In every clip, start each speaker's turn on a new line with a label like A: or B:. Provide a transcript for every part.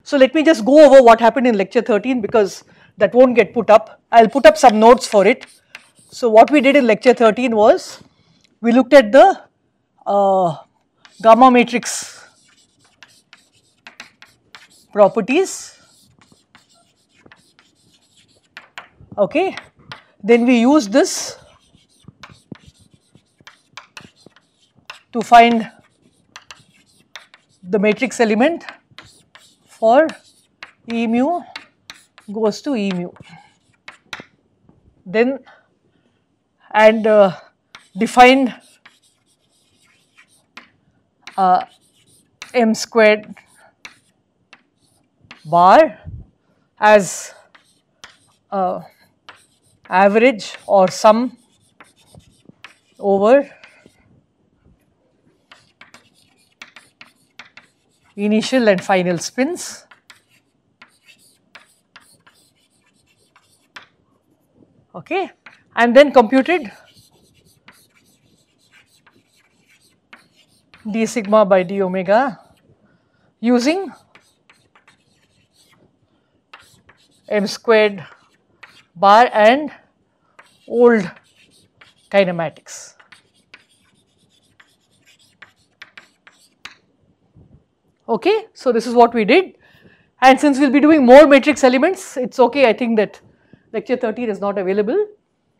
A: So let me just go over what happened in lecture 13 because that won't get put up. I will put up some notes for it. So what we did in lecture 13 was we looked at the gamma matrix properties. Okay, then we used this to find the matrix element for E mu goes to E mu. Then and defined m squared bar as average or sum over initial and final spins. Okay, and then computed d sigma by d omega using m squared bar and old kinematics. Okay, so this is what we did, and since we will be doing more matrix elements, it is okay. I think that lecture 13 is not available,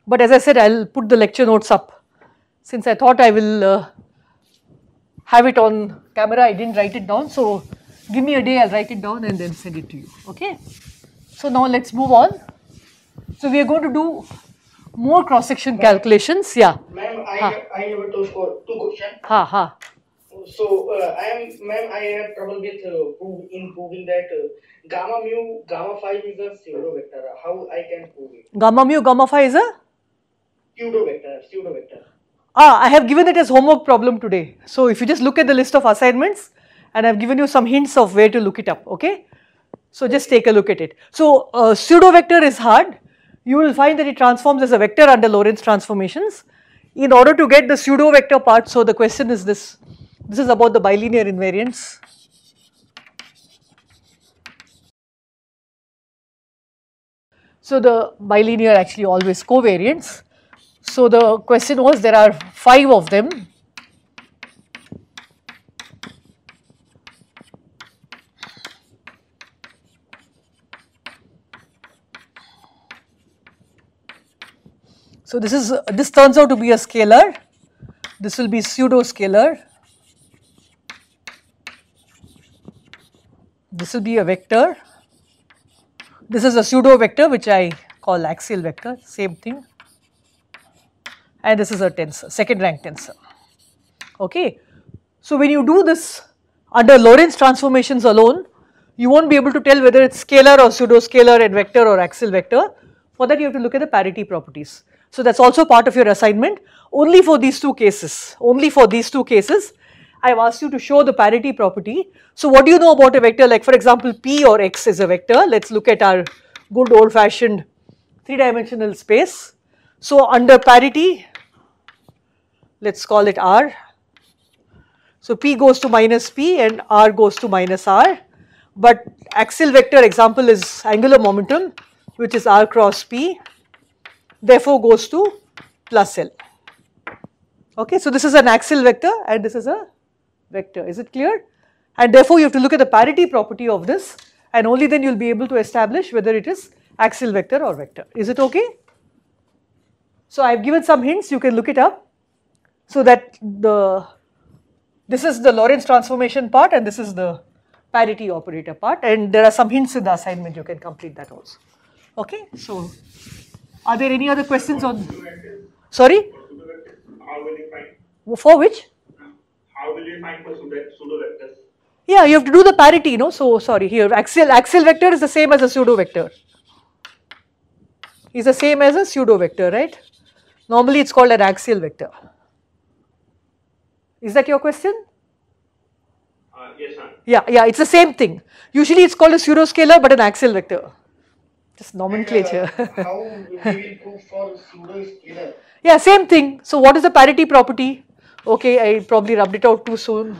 A: but as I said, I will put the lecture notes up. Since I thought I will have it on camera, I did not write it down. So give me a day, I will write it down and then send it to you. Okay. So now let us move on. So we are going to do more cross section calculations. Yeah.
B: Ma'am, I have two questions. So I have trouble with proving that gamma mu gamma phi is a pseudo vector. How I can prove it?
A: Gamma mu gamma phi is a
B: pseudo vector.
A: I have given it as homework problem today. So if you just look at the list of assignments, and I have given you some hints of where to look it up. Okay. So just take a look at it. So pseudo vector is hard. You will find that it transforms as a vector under Lorentz transformations. In order to get the pseudo vector part, so the question is this. This is about the bilinear invariants. So the bilinear actually always covariants. So the question was there are 5 of them. So this turns out to be a scalar. This will be pseudo scalar. This will be a vector. This is a pseudo vector which I call axial vector, same thing. And this is a tensor, second rank tensor. Okay. So when you do this under Lorentz transformations alone, you won't be able to tell whether it's scalar or pseudo scalar and vector or axial vector. For that you have to look at the parity properties. So that's also part of your assignment. Only for these two cases, I have asked you to show the parity property. So what do you know about a vector? Like for example, P or X is a vector. Let us look at our good old fashioned 3-dimensional space. So under parity, let us call it R. So P goes to minus P and R goes to minus R. But axial vector example is angular momentum, which is R cross P, therefore goes to plus L. Okay, so this is an axial vector and this is a vector, is it clear? And therefore you have to look at the parity property of this, and only then you will be able to establish whether it is axial vector or vector. Is it okay? So I have given some hints, you can look it up. So that this is the Lorentz transformation part and this is the parity operator part, and there are some hints in the assignment, you can complete that also. Okay, so are there any other questions on? Sorry?
B: How will you find?
A: For which?
B: How will you find for pseudo vectors?
A: Yeah, you have to do the parity, no? So sorry, here axial vector is the same as a pseudo vector. Is the same as a pseudo vector, right? Normally it's called an axial vector. Is that your question?
B: Yes, ma'am.
A: Yeah, it's the same thing. Usually it's called a pseudo scalar but an axial vector. Just nomenclature.
B: How will we prove for pseudo scalar?
A: Yeah, same thing. So what is the parity property? Okay, I probably rubbed it out too soon.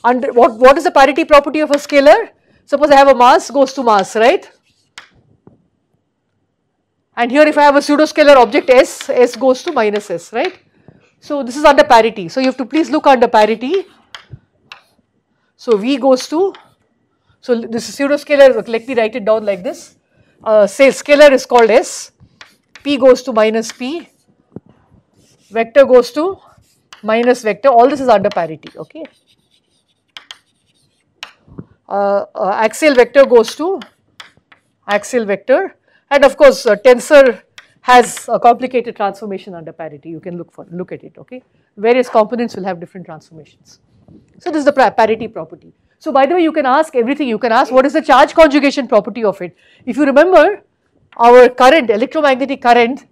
A: Under what is the parity property of a scalar? Suppose I have a mass, goes to mass, right? And here if I have a pseudoscalar object S, S goes to minus S, right? So this is under parity. So you have to please look under parity. So V goes to, so this is pseudoscalar, let me write it down like this. Say scalar is called S, P goes to minus P, vector goes to minus vector, all this is under parity, okay. Axial vector goes to axial vector, and of course tensor has a complicated transformation under parity, you can look at it, okay. Various components will have different transformations. So this is the parity property. So by the way, you can ask everything, you can ask what is the charge conjugation property of it. If you remember, our current, electromagnetic current,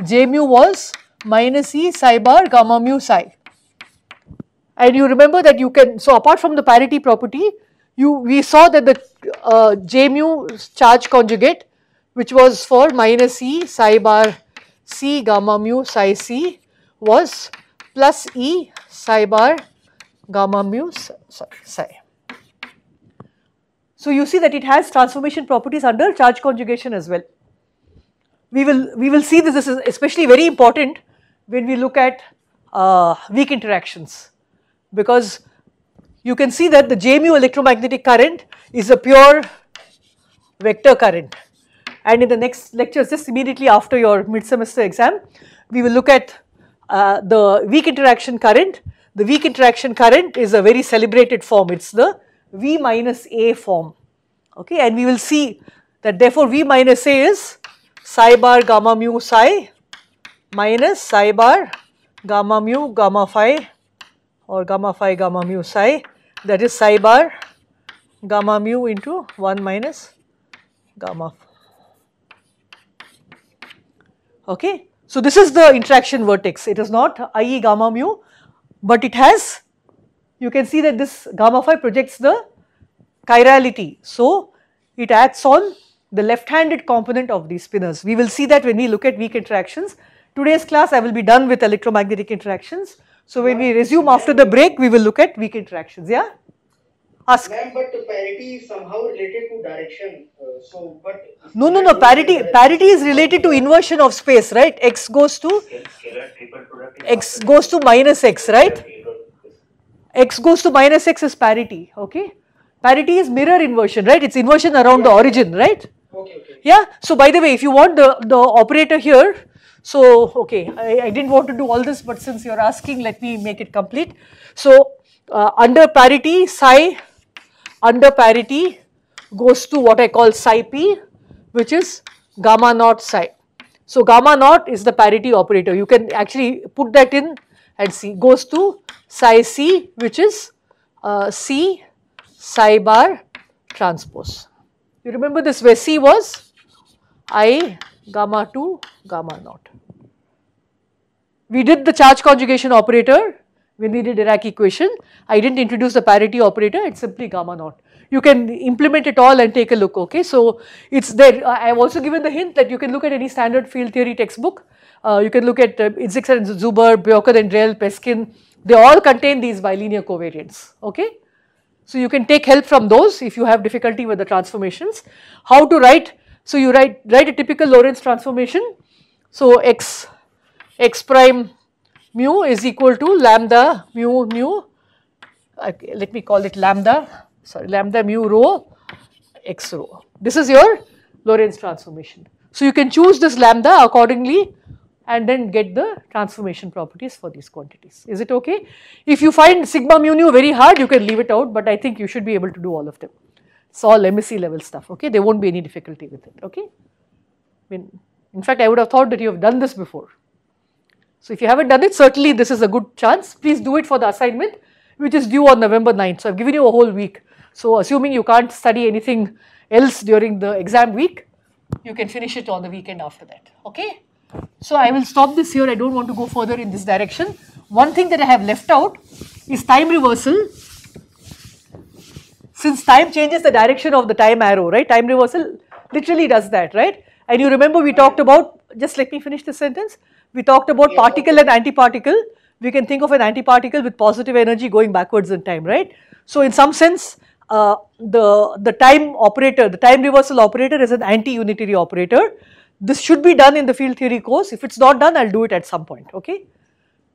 A: J mu was minus E psi bar gamma mu psi. And you remember that you can, so apart from the parity property, we saw that the J mu charge conjugate, which was for minus E psi bar C gamma mu psi C, was plus E psi bar gamma mu psi. So you see that it has transformation properties under charge conjugation as well. We will see this is especially very important when we look at weak interactions, because you can see that the J mu electromagnetic current is a pure vector current, and in the next lectures just immediately after your mid-semester exam, we will look at the weak interaction current. The weak interaction current is a very celebrated form, it is the V minus A form, okay, and we will see that therefore V minus A is psi bar gamma mu psi minus psi bar gamma mu gamma phi or gamma phi gamma mu psi, that is psi bar gamma mu into 1 minus gamma. Okay. So this is the interaction vertex, it is not IE gamma mu, but it has, you can see that this gamma phi projects the chirality. So it acts on the left-handed component of these spinors. We will see that when we look at weak interactions. Today's class I will be done with electromagnetic interactions. So when we resume after the break, we will look at weak interactions. Yeah? Ask.
B: Ma'am, but parity is somehow related to direction.
A: No. Parity is related to inversion of space, right? X goes to minus X, right? X goes to minus X is parity, okay? Parity is mirror inversion, right? It's inversion around the origin, right?
B: Okay.
A: Yeah. So by the way, if you want the operator here, so okay, I didn't want to do all this, but since you're asking, let me make it complete. So under parity, psi under parity goes to what I call psi p, which is gamma naught psi. So gamma naught is the parity operator. You can actually put that in and see, goes to psi c, which is C psi bar transpose. You remember this, where C was I gamma 2 gamma naught. We did the charge conjugation operator when we did Dirac equation. I didn't introduce the parity operator, it's simply gamma naught. You can implement it all and take a look, okay. So it's there. I have also given the hint that you can look at any standard field theory textbook. You can look at Itzigson and Zuber, Bjorken and Drell, Peskin. They all contain these bilinear covariants, okay. So you can take help from those if you have difficulty with the transformations. How to write? So you write a typical Lorentz transformation. So x prime mu is equal to lambda mu, okay, let me call it lambda mu rho x rho. This is your Lorentz transformation. So you can choose this lambda accordingly and then get the transformation properties for these quantities. Is it okay? If you find sigma mu nu very hard, you can leave it out, but I think you should be able to do all of them. It's all MSc level stuff, okay? There won't be any difficulty with it, okay? In fact, I would have thought that you have done this before. So if you haven't done it, certainly this is a good chance. Please do it for the assignment, which is due on November 9th. So I've given you a whole week. So assuming you can't study anything else during the exam week, you can finish it on the weekend after that, okay? So I will stop this here. I don't want to go further in this direction. One thing that I have left out is time reversal. Since time changes the direction of the time arrow, right? Time reversal literally does that, right? And you remember we talked about, just let me finish this sentence. We talked about particle and antiparticle. We can think of an antiparticle with positive energy going backwards in time, right? So in some sense, the time operator, the time reversal operator is an anti-unitary operator. This should be done in the field theory course. If it's not done, I'll do it at some point, okay.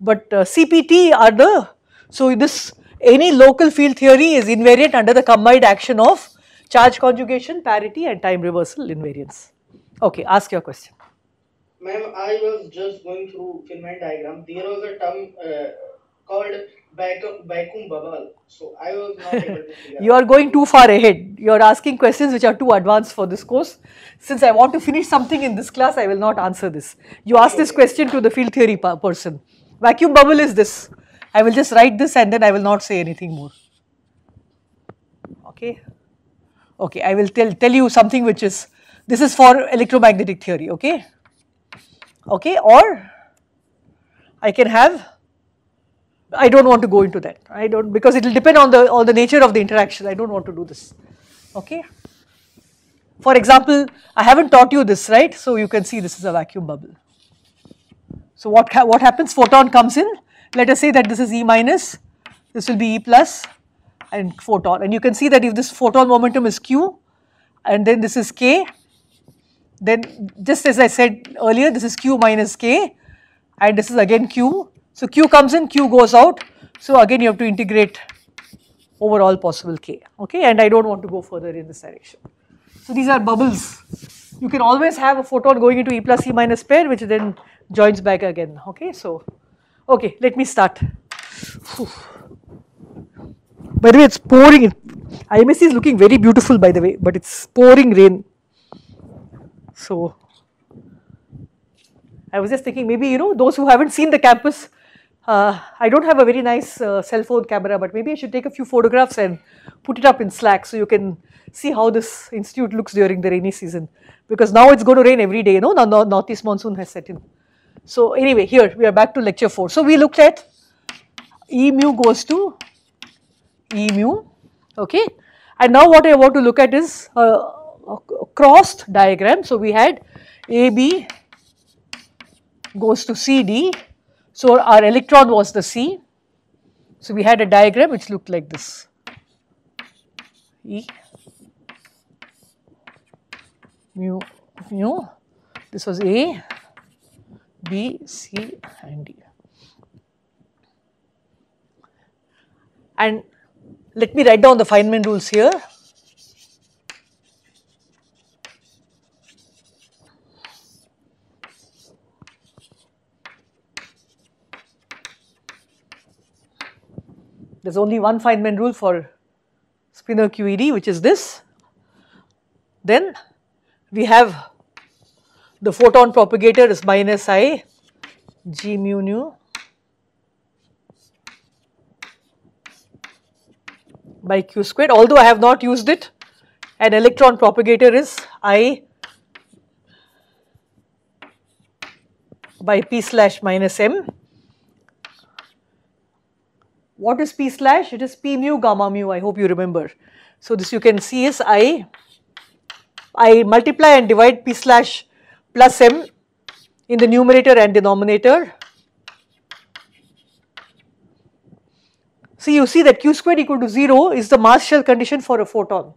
A: But CPT are the, so this any local field theory is invariant under the combined action of charge conjugation, parity and time reversal invariance. Okay, ask your question.
B: Ma'am, I was just going through Feynman diagram. There was a term called vacuum bubble. So I was not able to figure
A: You are going too far ahead. You are asking questions which are too advanced for this course. Since I want to finish something in this class, I will not answer this. You ask this question to the field theory person. Vacuum bubble is this. I will just write this and then I will not say anything more. Okay. Okay, I will tell you something which is, this is for electromagnetic theory, okay. Okay, or I can have, I don't want to go into that. I don't, because it will depend on the nature of the interaction. I don't want to do this. Okay. For example, I haven't taught you this, right? So you can see this is a vacuum bubble. So what happens? Photon comes in. Let us say that this is E minus, this will be E plus, and photon. And you can see that if this photon momentum is Q, and then this is K, then just as I said earlier, this is Q minus K, and this is again Q. So Q comes in, Q goes out. So again you have to integrate over all possible K, okay, and I don't want to go further in this direction. So these are bubbles. You can always have a photon going into E plus E minus pair, which then joins back again, okay. So, okay, let me start. Whew. By the way, it's pouring. IMSC is looking very beautiful, by the way, but it's pouring rain. So, I was just thinking maybe, those who haven't seen the campus, I don't have a very nice cell phone camera, but maybe I should take a few photographs and put it up in Slack so you can see how this institute looks during the rainy season. Because now it's going to rain every day, now northeast monsoon has set in. So anyway, here we are back to lecture 4. So we looked at E mu goes to E mu, okay. And now what I want to look at is a crossed diagram. So we had AB goes to CD. So our electron was the C. So we had a diagram which looked like this. E mu, this was A, B, C and D. And let me write down the Feynman rules here. There is only one Feynman rule for spinor QED, which is this. Then we have the photon propagator is minus I G mu nu by Q squared, although I have not used it. An electron propagator is I by P slash minus M. What is P slash? It is P mu gamma mu, I hope you remember. So this you can see is I multiply and divide P slash plus M in the numerator and denominator. So you see that Q squared equal to 0 is the mass shell condition for a photon.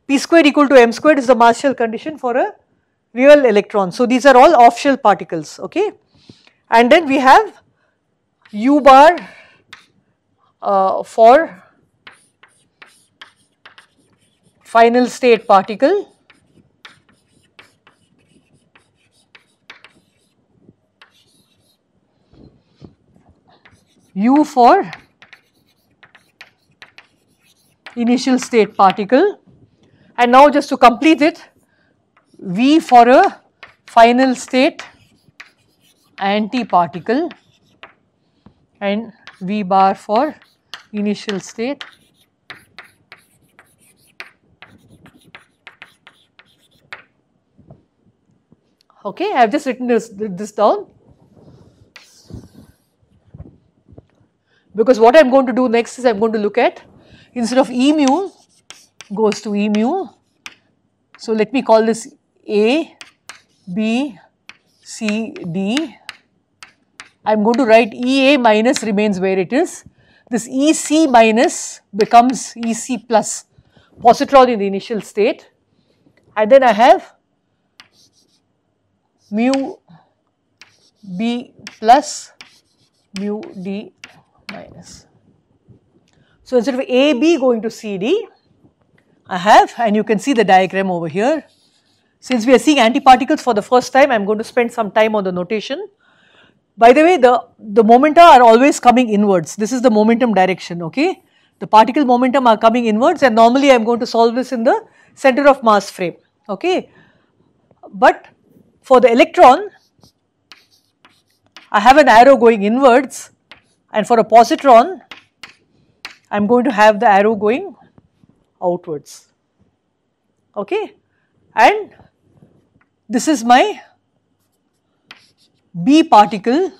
A: P squared equal to M squared is the mass shell condition for a real electron. So these are all off shell particles, okay. And then we have U bar for final state particle, U for initial state particle, and now just to complete it, V for a final state antiparticle and V bar for initial state okay. I have just written this down because what I am going to do next is I am going to look at, instead of E mu goes to E mu, so let me call this A, B, C, D. I am going to write EA minus remains where it is. This EC minus becomes EC plus. positron in the initial state, and then I have mu B plus mu D minus. So instead of AB going to CD, I have, and you can see the diagram over here. Since we are seeing antiparticles for the first time, I am going to spend some time on the notation. By the way, the momenta are always coming inwards. This is the momentum direction, okay. The particle momentum are coming inwards, and normally I am going to solve this in the center of mass frame, okay. But for the electron, I have an arrow going inwards, and for a positron, I am going to have the arrow going outwards, okay. And this is my B particle,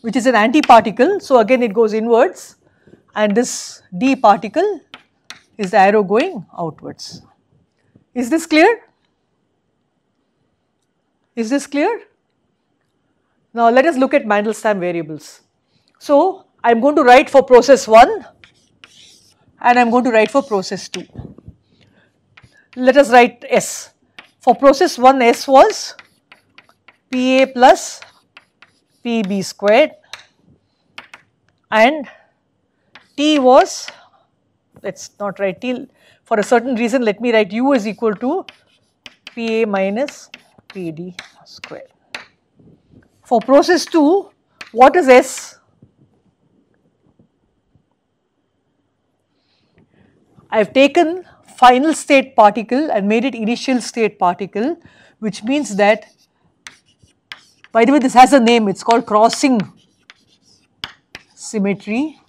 A: which is an antiparticle. So again it goes inwards, and this D particle is the arrow going outwards. Is this clear? Is this clear? Now let us look at Mandelstam variables. So I am going to write for process 1 and I am going to write for process 2. Let us write S. For process 1, S was PA plus PB squared, and T was, let us not write T, for a certain reason let me write U is equal to PA minus PD squared. For process 2, what is S? I have taken final state particle and made it initial state particle, which means that, by the way, this has a name, it is called crossing symmetry.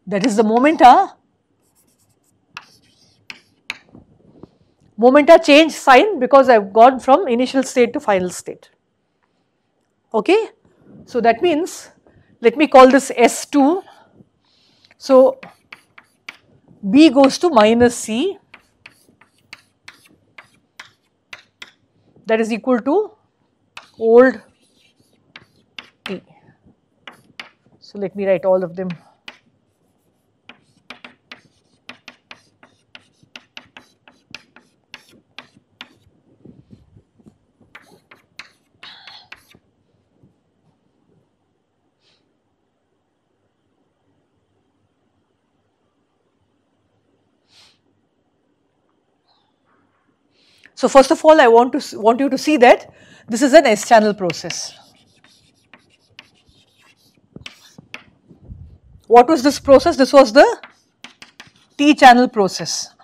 A: That is the momenta change sign because I have gone from initial state to final state, okay. So that means, let me call this S2. So B goes to minus C, that is equal to old T. So let me write all of them. So first of all, I want you to see that this is an S channel process. What was this process? This was the T channel process.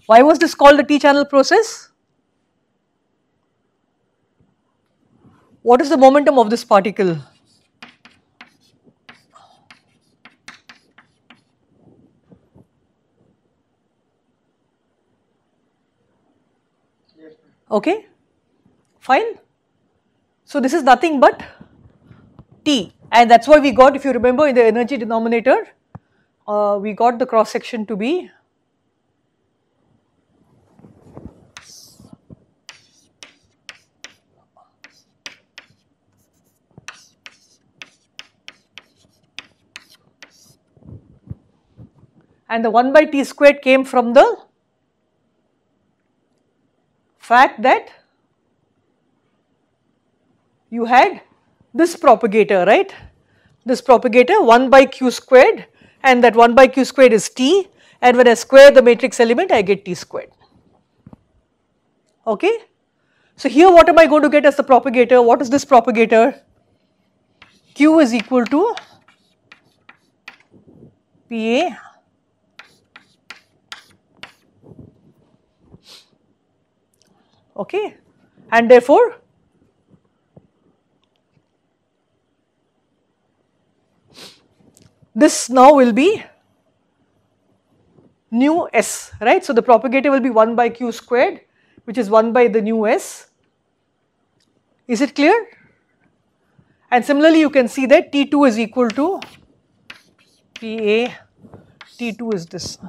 A: Why was this called the T channel process? What is the momentum of this particle? Okay, fine. So this is nothing but T, and that is why we got, if you remember in the energy denominator, we got the cross section to be and the 1 by T squared came from the fact that you had this propagator, right? This propagator 1 by Q squared, and that 1 by Q squared is T, and when I square the matrix element I get T squared, okay. So here what am I going to get as the propagator? What is this propagator? Q is equal to PA okay, and therefore this now will be nu S, right. So the propagator will be 1 by Q squared, which is 1 by the nu S. Is it clear? And similarly you can see that T2 is equal to PA, T2 is this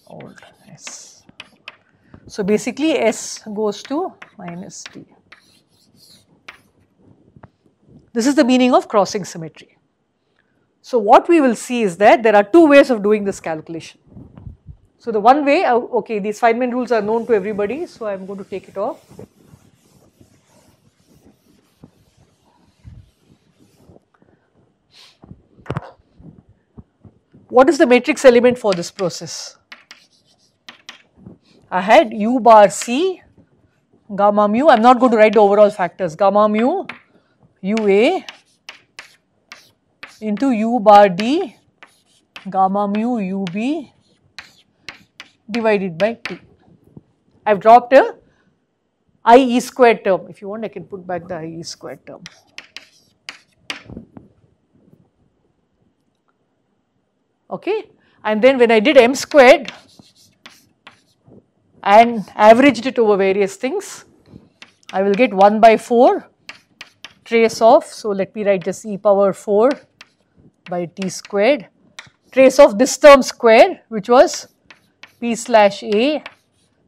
A: old S. So basically S goes to minus T. This is the meaning of crossing symmetry. So what we will see is that there are two ways of doing this calculation. So the one way, okay, these Feynman rules are known to everybody, so I am going to take it off. What is the matrix element for this process? I had U bar C, gamma mu, I am not going to write the overall factors, gamma mu UA into U bar D, gamma mu UB divided by T. I have dropped a IE squared term. If you want, I can put back the IE squared term. Okay, and then when I did m squared and averaged it over various things, I will get 1 by 4 trace of, so let me write just e power 4 by t squared, trace of this term square, which was p slash a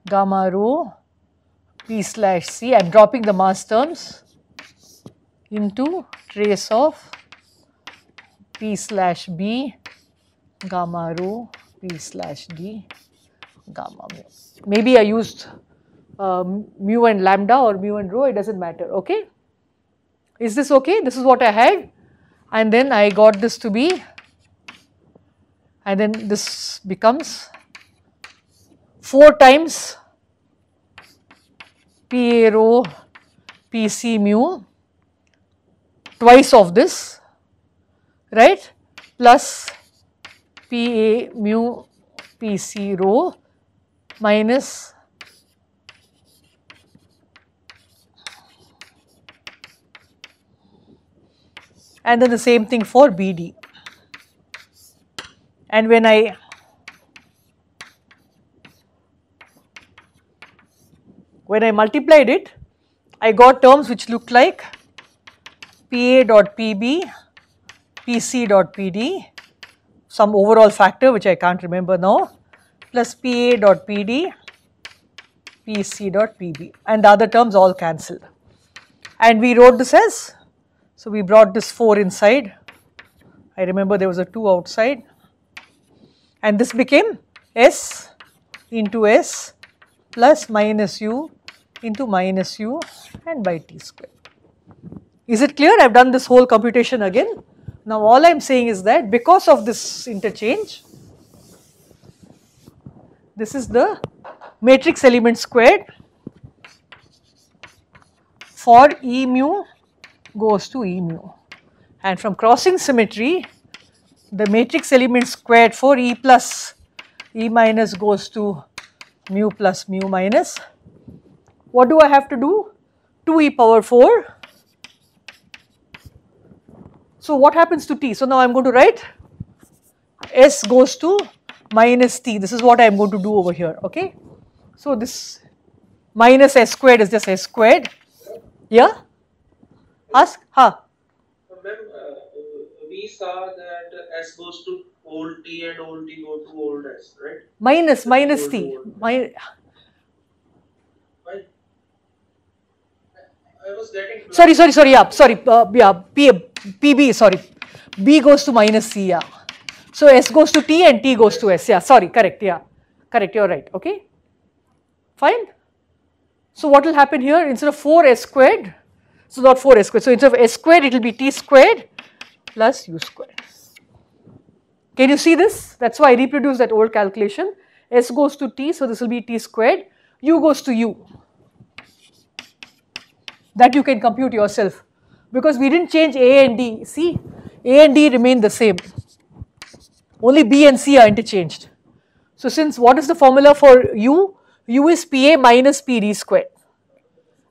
A: gamma rho p slash c. I am dropping the mass terms into trace of p slash b gamma rho p slash d gamma mu. Maybe I used mu and lambda or mu and rho, it does not matter, okay. Is this okay? This is what I had, and then I got this to be, and then this becomes 4 times P A rho P C mu, twice of this, right, plus P A mu P C rho minus and then the same thing for BD. And when I multiplied it, I got terms which looked like PA dot PB, PC dot PD, some overall factor which I can't remember now, plus PA dot PD, PC dot PB, and the other terms all cancelled. And we wrote this as, so we brought this 4 inside, I remember there was a 2 outside, and this became S into S plus minus U into minus U and by T square. Is it clear? I have done this whole computation again. Now all I am saying is that because of this interchange, this is the matrix element squared for E mu goes to E mu, and from crossing symmetry the matrix element squared for E plus E minus goes to mu plus mu minus. What do I have to do? 2e power 4. So what happens to t? So now I am going to write s goes to minus t. This is what I am going to do over here, okay. So this minus s squared is just s squared. Yeah? Ask? Huh?
C: Ma'am, we saw that s goes to old t and old t go to old s, right?
A: Minus
C: Old
A: t.
C: I was getting.
A: Sorry, yeah, sorry, PB, sorry, B goes to minus C, yeah. So S goes to T and T goes to S, yeah, sorry, correct, yeah, correct, you're right, okay, fine. So what will happen here, instead of 4s squared, so not 4s squared, so instead of s squared, it will be t squared plus u squared. Can you see this? That's why I reproduced that old calculation. S goes to t, so this will be t squared, u goes to u. That you can compute yourself, because we didn't change A and D. See, A and D remain the same, only B and C are interchanged. So since what is the formula for U? U is PA minus PD squared,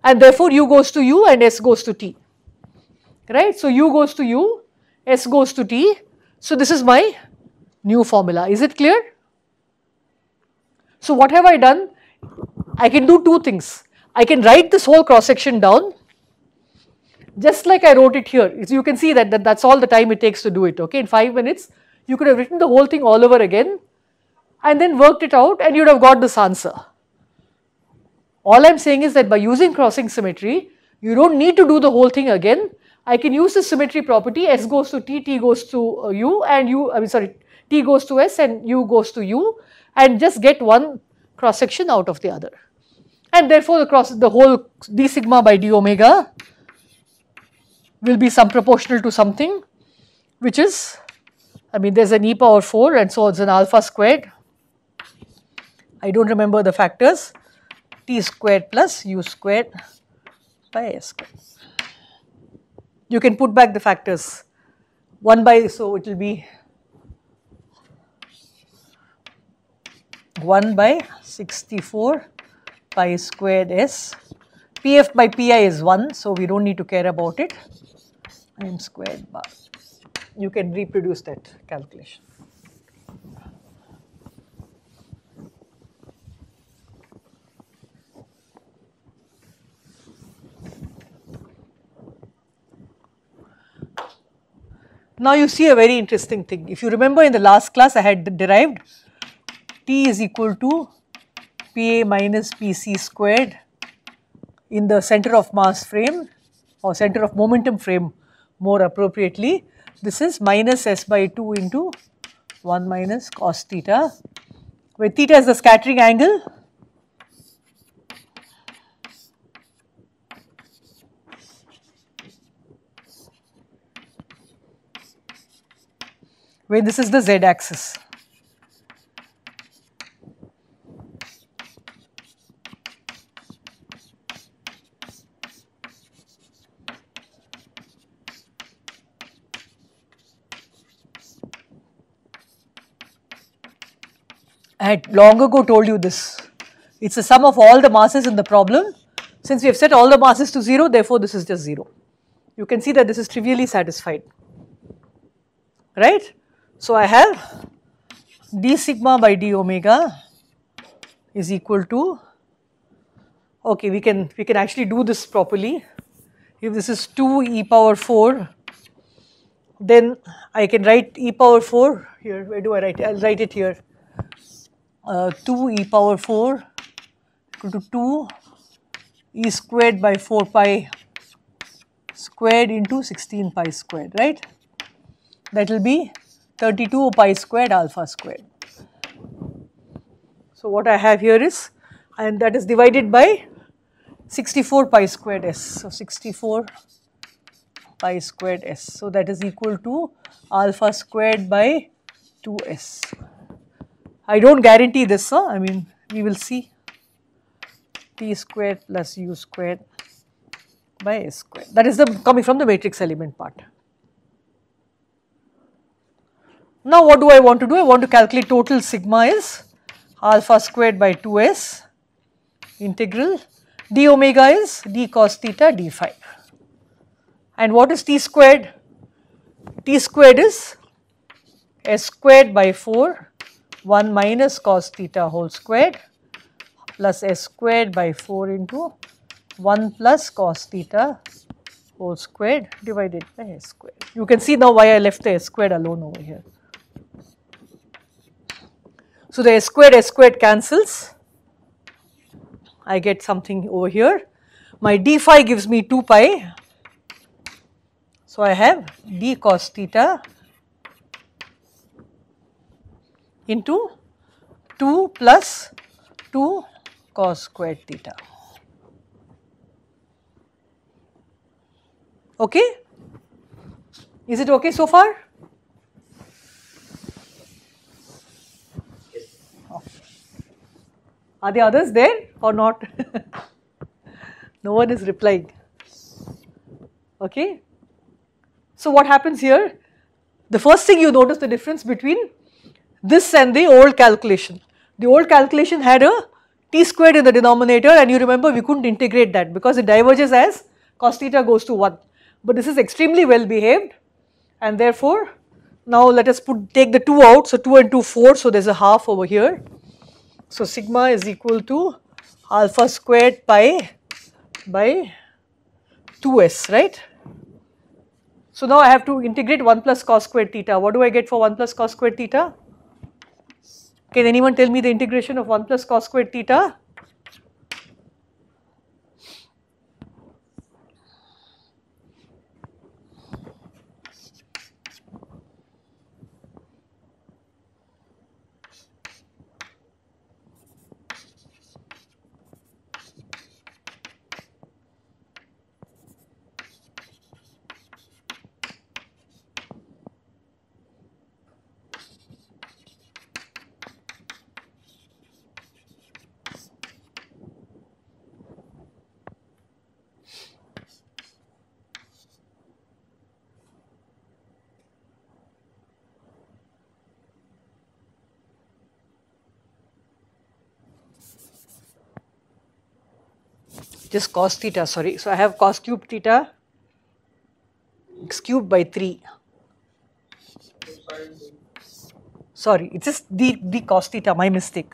A: and therefore U goes to U and S goes to T, right. So U goes to U, S goes to T. So this is my new formula. Is it clear? So what have I done? I can do two things. I can write this whole cross section down just like I wrote it here. So you can see that that's all the time it takes to do it, okay. In 5 minutes you could have written the whole thing all over again and then worked it out and you would have got this answer. All I am saying is that by using crossing symmetry you don't need to do the whole thing again, I can use the symmetry property, S goes to T, T goes to U, and T goes to S and U goes to U, and just get one cross section out of the other. And therefore the whole d sigma by d omega will be some proportional to something which is, there's an e power 4 and so it's an alpha squared. I don't remember the factors, t squared plus u squared by s squared. You can put back the factors 1 by, so it will be 1 by 64 pi squared s. Pf by pi is 1, so we don't need to care about it, m squared bar. You can reproduce that calculation. Now you see a very interesting thing. If you remember in the last class I had derived T is equal to Pa minus Pc squared in the center of mass frame or center of momentum frame more appropriately. This is minus s by 2 into 1 minus cos theta, where theta is the scattering angle. Where this is the z axis. I had long ago told you this. It's the sum of all the masses in the problem. Since we have set all the masses to 0, therefore this is just 0. You can see that this is trivially satisfied, right? So I have d sigma by d omega is equal to, okay, we can actually do this properly. If this is 2 e power 4, then I can write e power 4 here. Where do I write it? I'll write it here. 2 e power 4 equal to 2 e squared by 4 pi squared into 16 pi squared, right? That will be 32 pi squared alpha squared. So what I have here is, and that is divided by 64 pi squared s. So 64 pi squared s. So that is equal to alpha squared by 2s. I don't guarantee this, we will see. T squared plus u squared by s squared. That is coming from the matrix element part. Now what do I want to do? I want to calculate total sigma is alpha squared by 2s integral d omega is d cos theta d phi. And what is t squared? T squared is s squared by 4 1 minus cos theta whole squared plus s squared by 4 into 1 plus cos theta whole squared divided by s squared. You can see now why I left the s squared alone over here. So the s squared cancels. I get something over here. My d phi gives me 2 pi. So I have d cos theta into 2 plus 2 cos squared theta. Okay? Is it okay so far? Are the others there or not? No one is replying. Okay? So what happens here? The first thing you notice the difference between this and the old calculation. The old calculation had a t squared in the denominator, and you remember we couldn't integrate that because it diverges as cos theta goes to 1. But this is extremely well behaved, and therefore now let us take the 2 out. So 2 and 2 4, so there is a half over here. So sigma is equal to alpha squared pi by 2s, right? So now I have to integrate 1 plus cos squared theta. What do I get for 1 plus cos squared theta? Can anyone tell me the integration of 1 plus cos squared theta? just cos theta, sorry. So I have cos cube theta x cubed by 3. Sorry, it's just d cos theta, my mistake.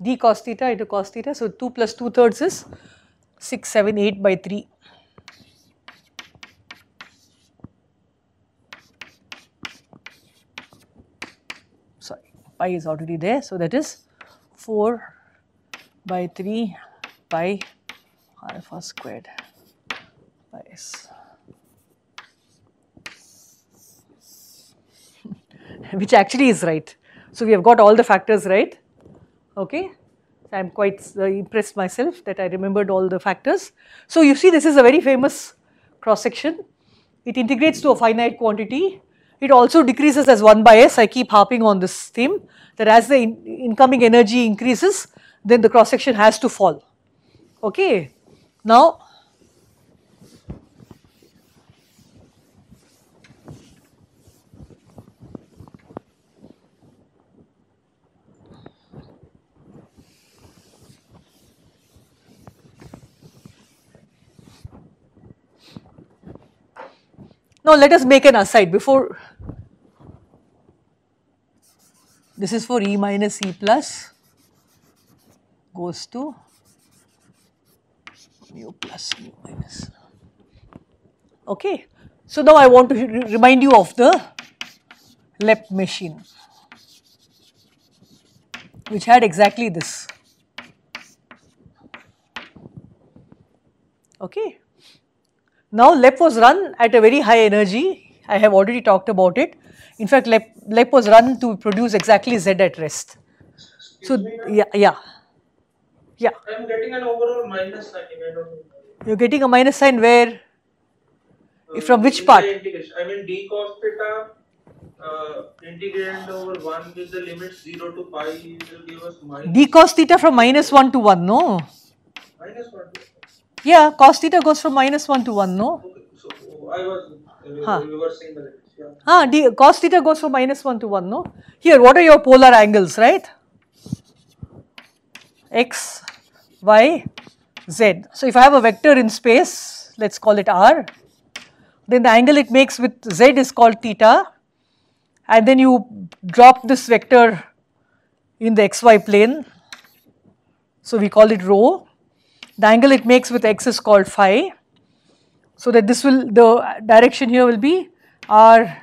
A: D cos theta into cos theta, so 2 plus 2/3 is 6, 7, 8 by 3. Sorry, pi is already there, so that is 4 by 3 pi alpha squared by s. Which actually is right. So we have got all the factors right. Okay, I am quite impressed myself that I remembered all the factors. So you see, this is a very famous cross section. It integrates to a finite quantity. It also decreases as 1 by s. I keep harping on this theme that as the incoming energy increases, then the cross section has to fall. Okay, now let us make an aside before. This is for E minus E plus goes to mu plus mu minus. Okay. So now I want to remind you of the LEP machine, which had exactly this. Okay. Now LEP was run at a very high energy. I have already talked about it. In fact, LEP was run to produce exactly Z at rest. So yeah.
C: I'm getting an overall minus sign. I don't know.
A: You're getting a minus sign where? From which part?
C: I mean d cos theta integrand over 1 with the limits 0 to pi will give us minus.
A: D cos theta from -1 to 1, no?
C: Minus 1 to 1.
A: Yeah, cos theta goes from -1 to 1, no?
C: Okay, so I was reversing the limits. Yeah.
A: Cos theta goes from -1 to 1, no? Here, what are your polar angles, right? X, Y, Z. So if I have a vector in space, let's call it R, then the angle it makes with Z is called theta, and then you drop this vector in the xy plane, so we call it rho. The angle it makes with x is called phi, so that the direction here will be r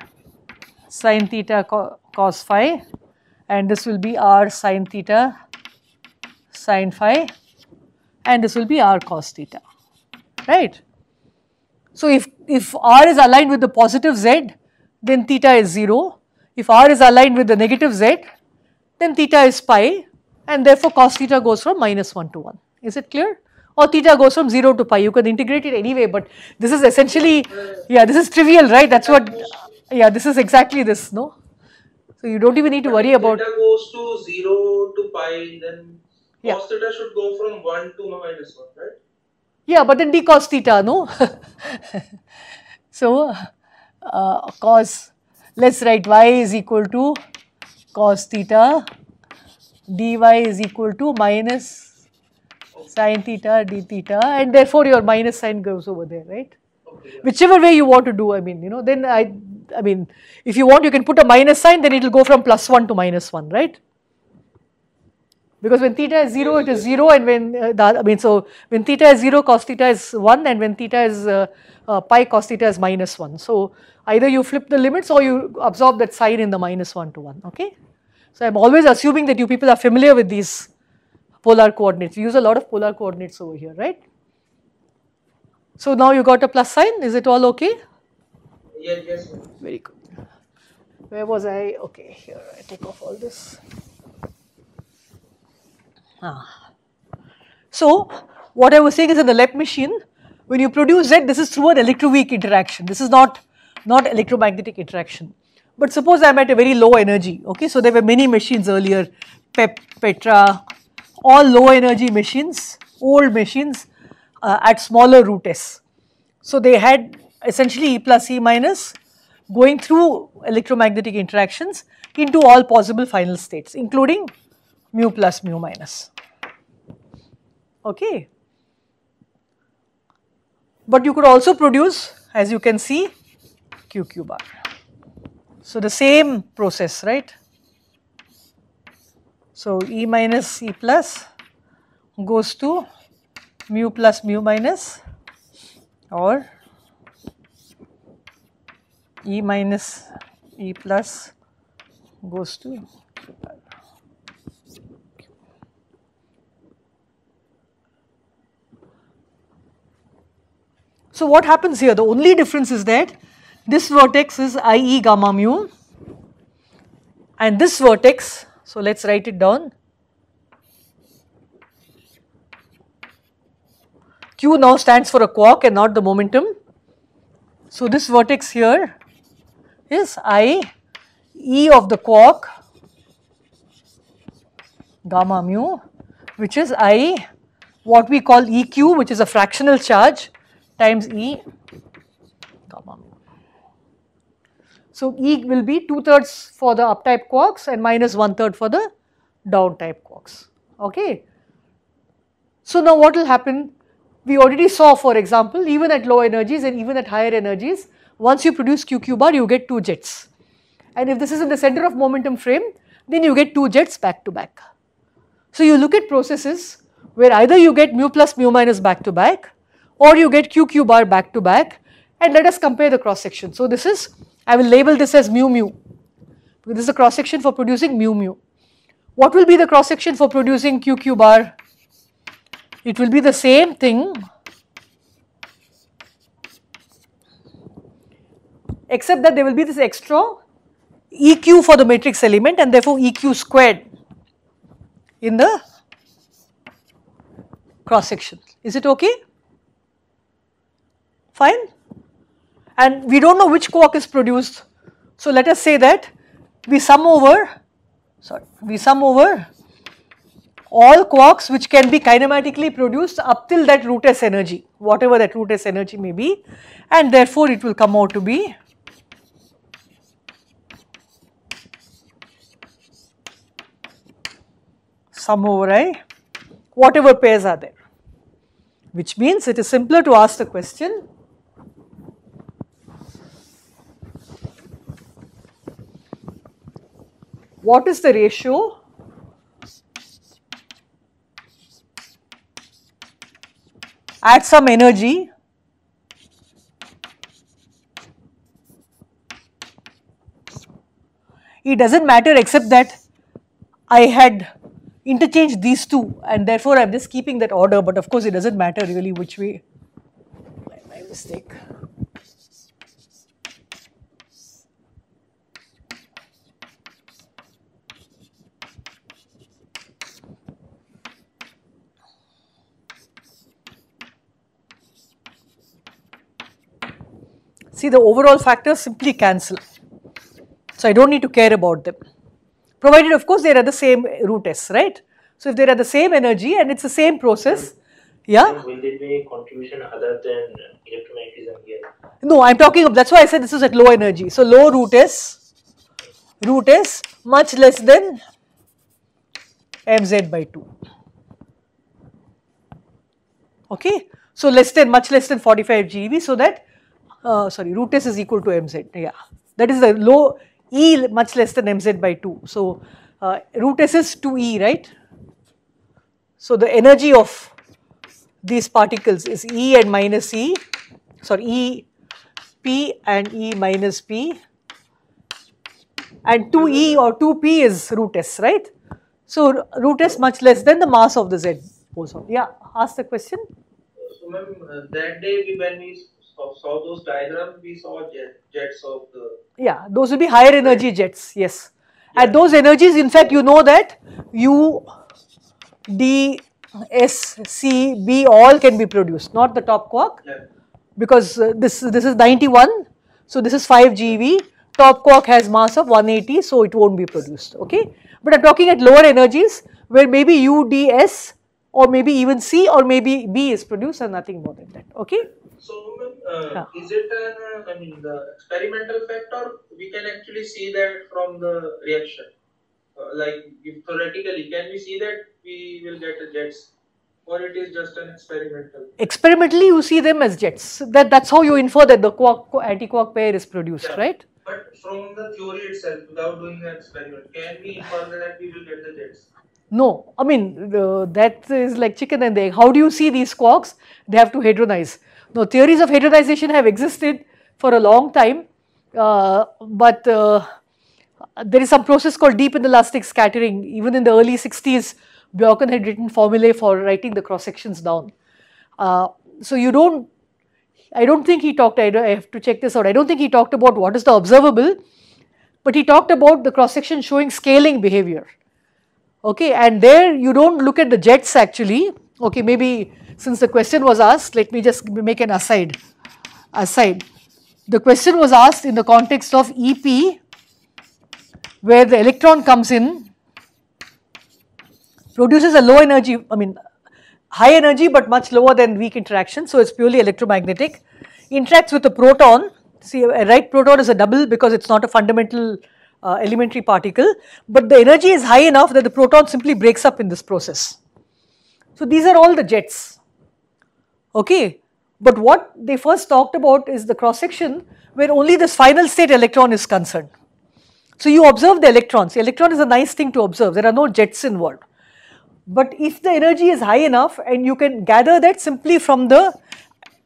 A: sin theta cos phi, and this will be r sin theta sin phi, and this will be r cos theta, right? So if r is aligned with the positive z, then theta is 0. If r is aligned with the negative z, then theta is pi, and therefore cos theta goes from -1 to 1. Is it clear? Or theta goes from 0 to pi. You can integrate it anyway, but this is essentially, yeah, this is trivial, right? That's what, yeah, this is exactly this, no? So you don't even need to worry about.
C: Theta goes to 0 to pi, then cos theta should go from 1 to -1, right?
A: Yeah, but then d cos theta, no? So cos, let's write y is equal to cos theta, dy is equal to minus sin theta d theta, and therefore your minus sign goes over there, right?
C: Okay, yeah.
A: Whichever way you want to do, I mean, then I mean, if you want, you can put a minus sign, then it will go from +1 to -1, right? Because when theta is 0, it is 0, and when so when theta is 0, cos theta is 1, and when theta is pi, cos theta is -1. So either you flip the limits or you absorb that sign in the -1 to 1. Okay. So I'm always assuming that you people are familiar with these polar coordinates. We use a lot of polar coordinates over here, right? So now you got a plus sign. Is it all okay?
C: Yes.
A: Very good. Where was I? Okay, here I take off all this. So what I was saying is, in the LEP machine, when you produce Z, this is through an electroweak interaction. This is not electromagnetic interaction. But suppose I am at a very low energy. Okay, so there were many machines earlier, PEP, Petra, all low energy machines, old machines at smaller root S. So they had essentially E plus E minus, going through electromagnetic interactions into all possible final states, including mu plus mu minus. Okay. But you could also produce, as you can see, QQ bar. So the same process, right? So E minus E plus goes to mu plus mu minus, or E minus E plus goes to Q bar. So what happens here? The only difference is that this vertex is IE gamma mu, and this vertex, so let us write it down. Q now stands for a quark and not the momentum. So this vertex here is I E of the quark gamma mu, which is I what we call EQ, which is a fractional charge, times E gamma mu. So E will be 2/3 for the up type quarks and minus 1/3 for the down type quarks. Okay. So now what will happen? We already saw, for example, even at low energies and even at higher energies, once you produce QQ bar, you get 2 jets. And if this is in the center of momentum frame, then you get 2 jets back to back. So you look at processes where either you get mu plus mu minus back to back, or you get QQ bar back to back, and let us compare the cross section. So this is, I will label this as mu mu. This is the cross section for producing mu mu. What will be the cross section for producing QQ bar? It will be the same thing, except that there will be this extra EQ for the matrix element, and therefore EQ squared in the cross section. Is it okay? Fine. And we do not know which quark is produced. So let us say that we sum over all quarks which can be kinematically produced up till that root S energy, whatever that root S energy may be, and therefore it will come out to be sum over I, whatever pairs are there, which means it is simpler to ask the question, what is the ratio at some energy it does not matter except that I had interchanged these two and therefore I am just keeping that order, but of course it does not matter really which way, my mistake. See, the overall factors simply cancel, so I do not need to care about them, provided of course they are at the same root S, right. So if they are at the same energy and it is the same process, yeah.
D: Will there be a contribution other than electromagnetism here?
A: No, I am talking of, that is why I said this is at low energy. So low root S much less than mz by 2. Okay. So much less than 45 GeV, so that root S is equal to mz, yeah, that is the low E much less than mz by 2. So root S is 2E, right. So the energy of these particles is E and minus E, E P and E minus P, and 2E or 2P is root S, right. So root S much less than the mass of the Z boson. Yeah, ask the question.
C: So ma'am, that day when we saw those diagrams, we saw jets of the...
A: Yeah, those will be higher energy jets, yes. Yeah. At those energies, in fact, you know that U, D, S, C, B all can be produced, not the top quark, yeah. Because this is 91, so this is 5 GeV, top quark has mass of 180, so it will not be produced, okay. But I am talking at lower energies where maybe U, D, S or maybe even C, or maybe B is produced and nothing more than that. Okay.
C: So, is it the experimental fact, or we can actually see that from the reaction? Like, if theoretically, can we see that we will get a jets, or it is just an experimental?
A: Experimentally, you see them as jets. That's how you infer that the quark anti-quark pair is produced,
C: Yeah.
A: right?
C: But from the theory itself, without doing the experiment, can we infer that we will get the jets?
A: No, I mean that is like chicken and egg. How do you see these quarks? They have to hadronize. No, theories of hadronization have existed for a long time, but there is some process called deep inelastic scattering. Even in the early 60s, Bjorken had written formulae for writing the cross sections down. So you don't, I don't think he talked, I have to check this out, I don't think he talked about what is the observable, but he talked about the cross section showing scaling behavior. Okay, and there you don't look at the jets actually. Okay, maybe since the question was asked, let me just make an aside. The question was asked in the context of EP, where the electron comes in, produces a low energy, high energy but much lower than weak interaction, so it's purely electromagnetic, interacts with a proton. See, a right proton is a double because it's not a fundamental elementary particle, but the energy is high enough that the proton simply breaks up in this process. So these are all the jets. Okay, but what they first talked about is the cross section where only this final state electron is concerned. So you observe the electrons. The electron is a nice thing to observe. There are no jets involved. But if the energy is high enough, and you can gather that simply from the,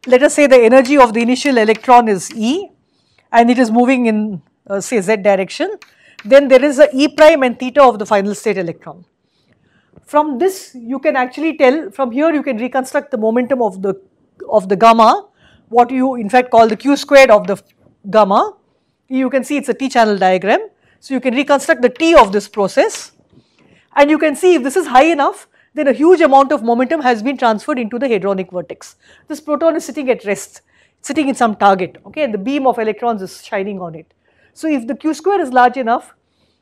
A: let us say the energy of the initial electron is E, and it is moving in say Z direction, then there is a E prime and theta of the final state electron. From this you can actually tell, from here you can reconstruct the momentum of the gamma, what you in fact call the Q squared of the gamma. You can see it's a T channel diagram. So you can reconstruct the T of this process, and you can see if this is high enough, then a huge amount of momentum has been transferred into the hadronic vertex. This proton is sitting at rest, sitting in some target, okay, and the beam of electrons is shining on it. So if the Q square is large enough,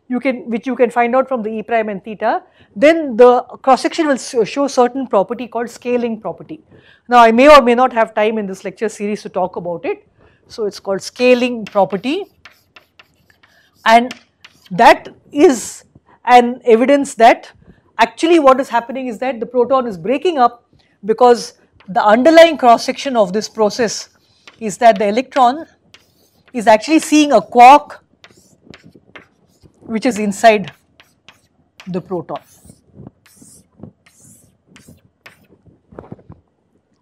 A: which you can find out from the E prime and theta, then the cross section will show certain property called scaling property. Now I may or may not have time in this lecture series to talk about it. So it's called scaling property, and that is an evidence that actually what is happening is that the proton is breaking up, because the underlying cross section of this process is that the electron is actually seeing a quark which is inside the proton.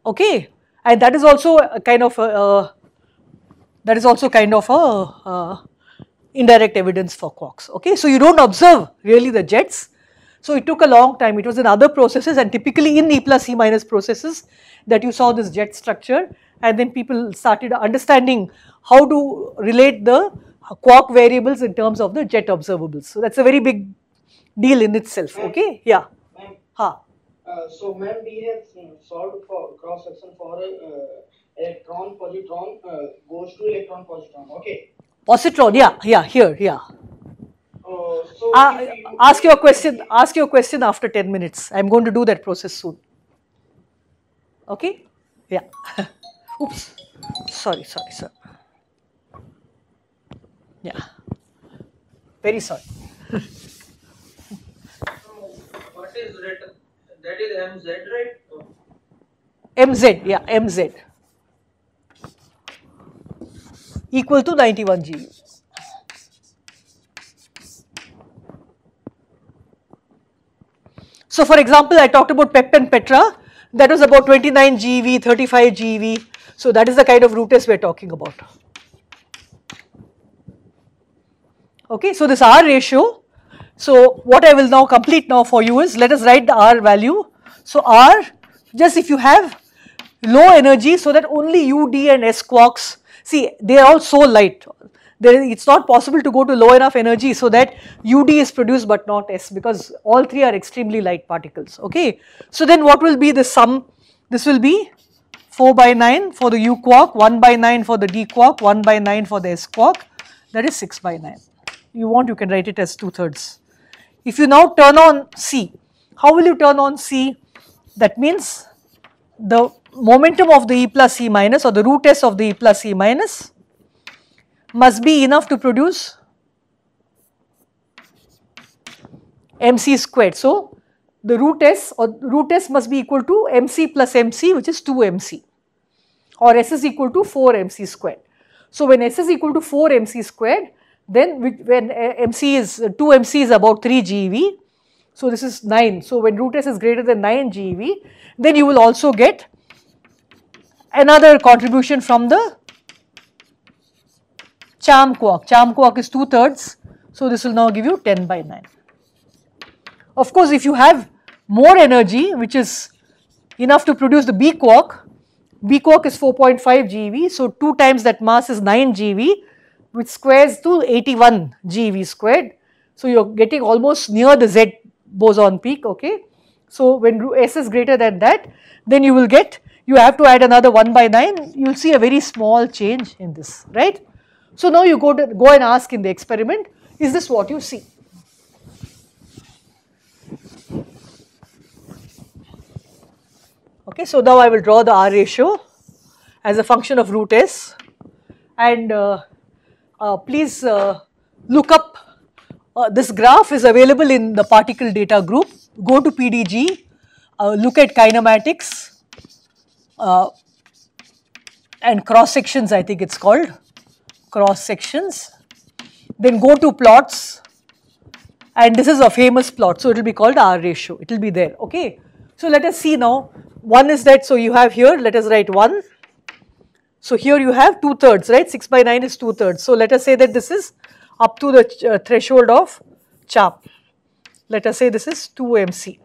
A: Okay, and that is also a kind of indirect evidence for quarks. Okay, so you don't observe really the jets. So it took a long time. It was in other processes, and typically in E plus E minus processes, that you saw this jet structure, and then people started understanding how to relate the quark variables in terms of the jet observables. So that's a very big deal in itself. Okay, yeah.
B: So ma'am, we have solved for cross section for electron positron goes to electron positron. Okay.
A: Positron, yeah, here, yeah.
B: So
A: ask your question after 10 minutes. I'm going to do that process soon. Okay? Yeah. Oops. Sorry, sir. Yeah. Very sorry.
C: What is written? That is MZ, right?
A: MZ, yeah, MZ. Equal to 91 GeV. So for example, I talked about PEP and Petra, that was about 29 GeV, 35 GeV. So that is the kind of root test we are talking about. Okay, so this R ratio, so what I will now complete now for you is, let us write the R value. So R, just if you have low energy, so that only UD and S quarks, see they are all so light, it's not possible to go to low enough energy so that UD is produced but not S, because all three are extremely light particles. Okay, so then what will be the sum? This will be 4 by 9 for the U quark, 1 by 9 for the D quark, 1 by 9 for the S quark, that is 6 by 9. You can write it as 2/3. If you now turn on C, how will you turn on C? That means the momentum of the E plus E minus, or the root S of the E plus E minus, must be enough to produce mc squared. So the root S must be equal to mc plus mc, which is 2mc, or S is equal to 4mc squared. So when S is equal to 4mc squared, then when mc is 2mc is about 3 GeV, so this is 9. So when root S is greater than 9 GeV, then you will also get another contribution from the charm quark. Charm quark is 2/3, so this will now give you 10 by 9. Of course, if you have more energy, which is enough to produce the B quark is 4.5 GeV, so 2 times that mass is 9 GeV, which squares to 81 GeV squared. So you are getting almost near the Z boson peak, okay. So when S is greater than that, then you will get, you have to add another 1 by 9, you will see a very small change in this, right. So now you go and ask in the experiment, is this what you see? Okay, so now I will draw the R ratio as a function of root S, and please look up, this graph is available in the particle data group. Go to PDG, look at kinematics and cross sections, I think it is called, cross sections, then go to plots, and this is a famous plot, so it will be called R ratio, it will be there, okay. So let us see now. One is that, so you have here, let us write 1. So here you have 2/3, right? 6 by 9 is 2/3. So let us say that this is up to the threshold of charm. Let us say this is 2mc.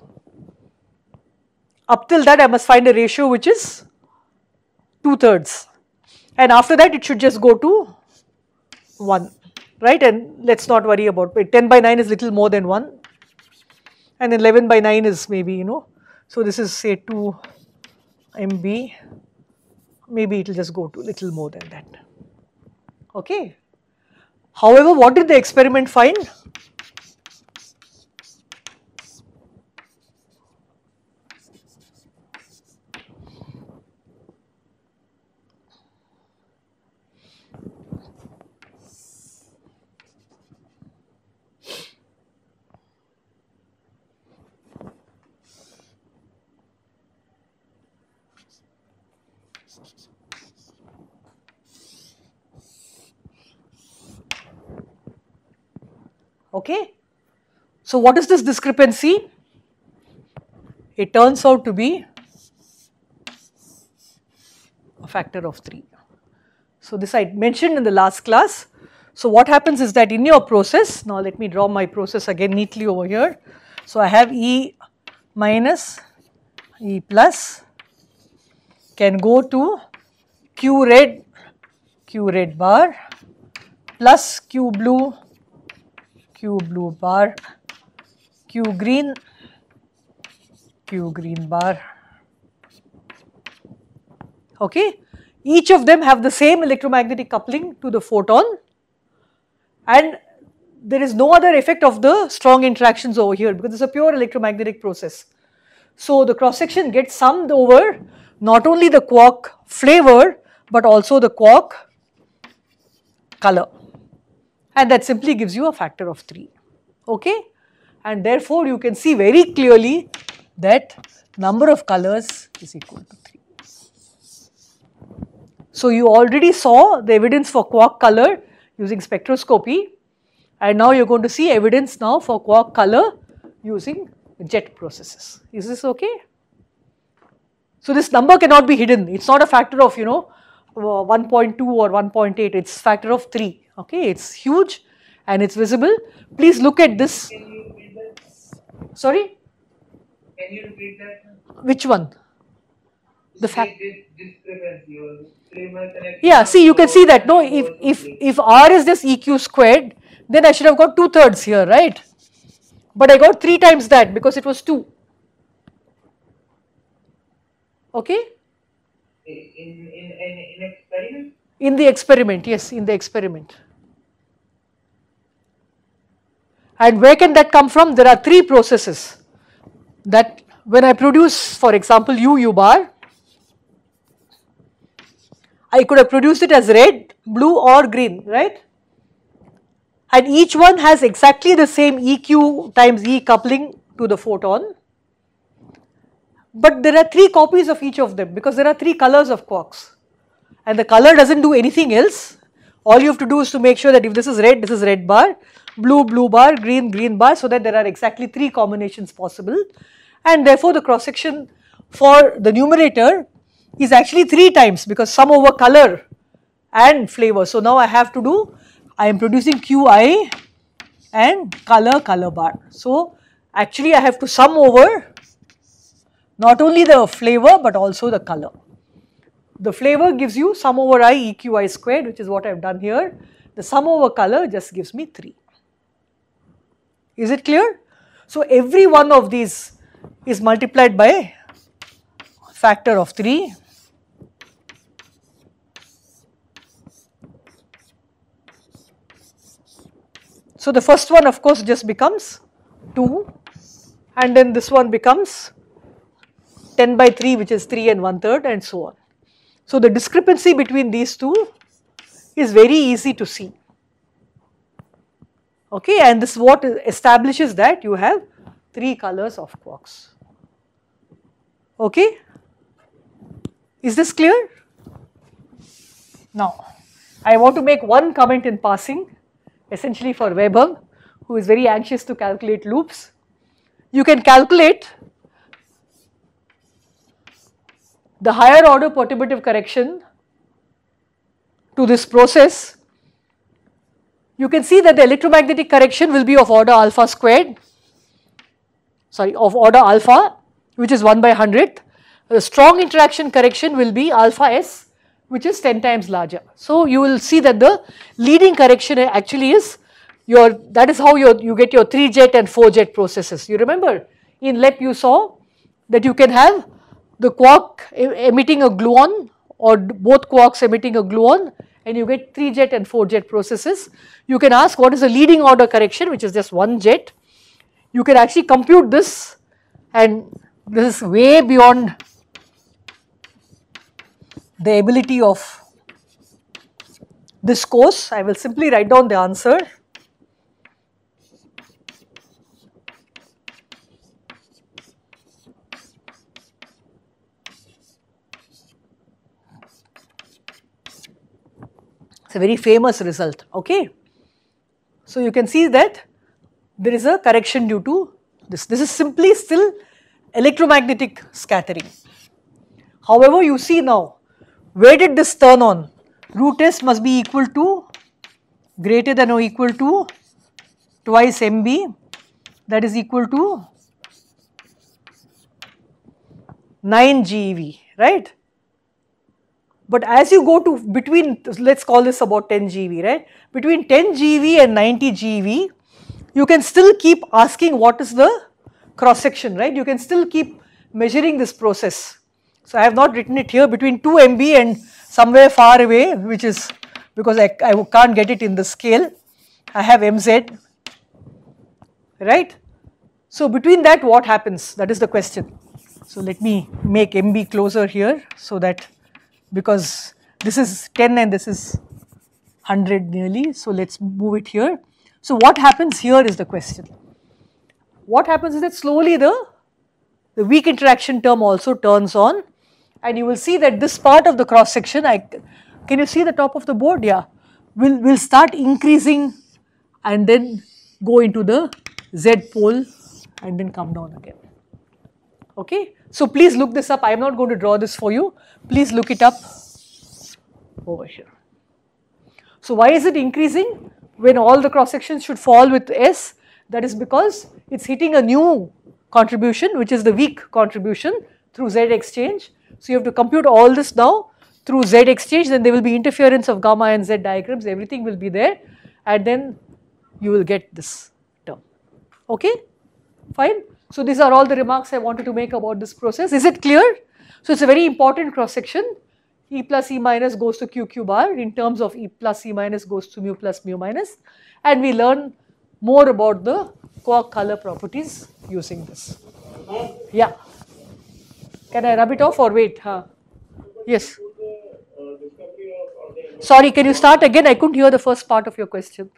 A: Up till that I must find a ratio which is 2/3, and after that it should just go to 1, right? And let us not worry about it. 10 by 9 is little more than 1, and 11 by 9 is maybe, so this is say 2 MB, maybe it will just go to little more than that, okay. However, what did the experiment find? Okay. So what is this discrepancy? It turns out to be a factor of 3. So this I mentioned in the last class. So what happens is that in your process, now let me draw my process again neatly over here. So I have E minus, E plus can go to Q red bar plus Q blue bar, Q green bar, okay. Each of them have the same electromagnetic coupling to the photon, and there is no other effect of the strong interactions over here because it is a pure electromagnetic process. So the cross section gets summed over not only the quark flavor but also the quark color, and that simply gives you a factor of 3, okay. And therefore you can see very clearly that number of colors is equal to 3. So you already saw the evidence for quark color using spectroscopy, and now you are going to see evidence now for quark color using jet processes. Is this okay? So this number cannot be hidden. It is not a factor of 1.2 or 1.8, it is factor of 3, okay. It is huge and it is visible. Please look at this.
C: Can you repeat that?
A: Sorry?
C: Can you repeat that?
A: Which one? The fact.
C: Discrepancy or flavor connection.
A: Yeah, see, you can see that, no, if R is just EQ squared, then I should have got 2/3 here, right? But I got 3 times that because it was 2. Okay?
C: In experiment?
A: In the experiment, yes, in the experiment. And where can that come from? There are 3 processes that when I produce, for example, U bar, I could have produced it as red, blue or green, right? And each one has exactly the same EQ times E coupling to the photon. But there are 3 copies of each of them because there are 3 colors of quarks. And the color doesn't do anything else. All you have to do is to make sure that if this is red bar, blue, blue bar, green, green bar, so that there are exactly 3 combinations possible. And therefore the cross section for the numerator is actually 3 times because sum over color and flavor. So now I have to do, I am producing Qi and color bar. So actually I have to sum over not only the flavor but also the color. The flavor gives you sum over I EQi squared, which is what I have done here. The sum over color just gives me 3. Is it clear? So every one of these is multiplied by a factor of 3. So the first one of course just becomes 2 and then this one becomes 10 by 3, which is 3 and 1/3 and so on. So the discrepancy between these two is very easy to see. Okay, and this what establishes that you have 3 colors of quarks. Okay, is this clear? Now, I want to make one comment in passing, essentially for Weber, who is very anxious to calculate loops. You can calculate the higher order perturbative correction to this process. You can see that the electromagnetic correction will be of order alpha squared, of order alpha, which is 1 by 100th. The strong interaction correction will be alpha s, which is 10 times larger. So you will see that the leading correction actually is that is how you get your 3-jet and 4-jet processes. You remember in LEP you saw that you can have the quark emitting a gluon or both quarks emitting a gluon and you get 3-jet and 4-jet processes. You can ask what is the leading order correction, which is just 1 jet. You can actually compute this, and this is way beyond the ability of this course. I will simply write down the answer. It's a very famous result, okay. So you can see that there is a correction due to this. This is simply still electromagnetic scattering. However, you see now, where did this turn on? Root S must be equal to greater than or equal to twice MB, that is equal to 9 GeV, right? But as you go to between, let's call this about 10 GeV, right? Between 10 GeV and 90 GeV, you can still keep asking what is the cross section, right? You can still keep measuring this process. So I have not written it here, between 2 MB and somewhere far away, which is because I can't get it in the scale. I have MZ, right? So between that, what happens? That is the question. So let me make MB closer here so that, because this is 10 and this is 100 nearly, so let's move it here. So what happens here is the question. What happens is that slowly the weak interaction term also turns on, and you will see that this part of the cross section, can you see the top of the board? Yeah, will start increasing and then go into the Z pole and then come down again. Okay, so please look this up. I am not going to draw this for you. Please look it up over here. So why is it increasing when all the cross sections should fall with S? That is because it's hitting a new contribution, which is the weak contribution through Z exchange. So you have to compute all this now through Z exchange, then there will be interference of gamma and Z diagrams, everything will be there, and then you will get this term. Okay, fine. So these are all the remarks I wanted to make about this process. Is it clear? So it's a very important cross section. E plus E minus goes to QQ bar in terms of E plus E minus goes to mu plus mu minus, and we learn more about the quark color properties using this. Yeah. Can I rub it off or wait? Yes. Sorry, can you start again? I couldn't hear the first part of your question.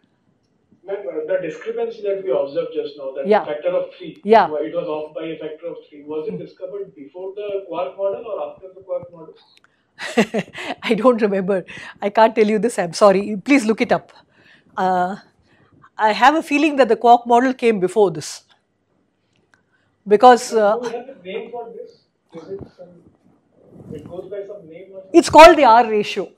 E: The discrepancy that we observed just now, that factor of 3, it was off by a factor of 3. Was it discovered before the quark model or after the quark model?
A: I don't remember. I can't tell you this. I'm sorry. Please look it up. I have a feeling that the quark model came before this. Because...
E: do we have a name for this? Is it it goes by some name or something?
A: It's called the R ratio.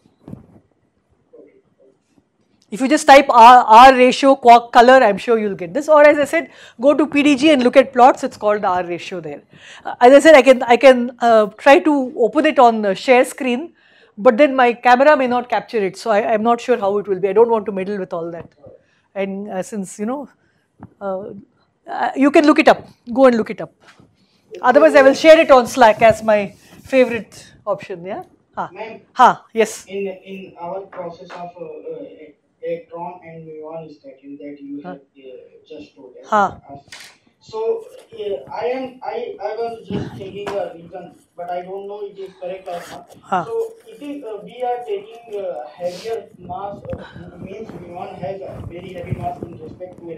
A: If you just type R ratio quark color, I'm sure you'll get this. Or as I said, go to PDG and look at plots. It's called the R ratio there. As I said, I can try to open it on the share screen, but then my camera may not capture it. So I'm not sure how it will be. I don't want to meddle with all that. And since you can look it up. Go and look it up. Otherwise, I will share it on Slack as my favorite option. Yeah. Yes.
B: In our process of electron and muon stacking that you have just told us. So I was just taking a reason, but I don't know if it is correct or not. So it is we are taking heavier mass, means muon has a very heavy mass in respect to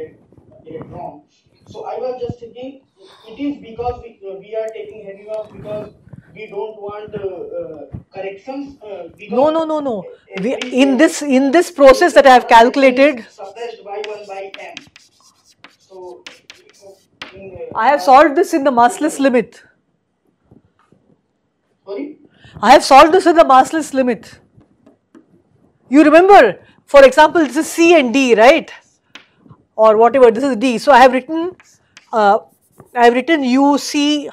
B: electron. So I was just thinking, it is because we are taking heavy mass because we don't want corrections.
A: No. In this process that I have calculated,
B: suppressed by 1 by m. So
A: I have solved this in the massless limit.
B: Sorry?
A: I have solved this in the massless limit. You remember, for example, this is C and D, right? Or whatever. This is D. So I have written UC.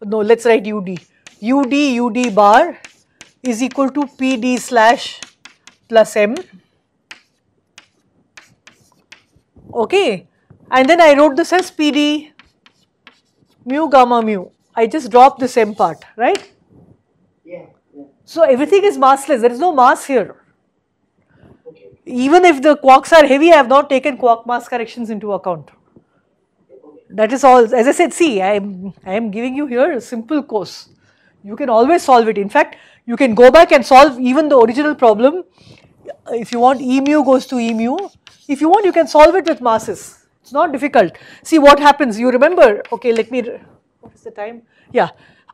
A: No, let's write UD. UD bar is equal to PD slash plus M. Okay. And then I wrote this as PD mu gamma mu. I just dropped this M part, right?
B: Yeah.
A: So everything is massless. There is no mass here. Okay. Even if the quarks are heavy, I have not taken quark mass corrections into account. That is all. As I said, see, I am giving you here a simple course. You can always solve it. In fact, you can go back and solve even the original problem. If you want, E mu goes to E mu. If you want, you can solve it with masses. It's not difficult. See what happens. You remember, okay, what is the time? Yeah.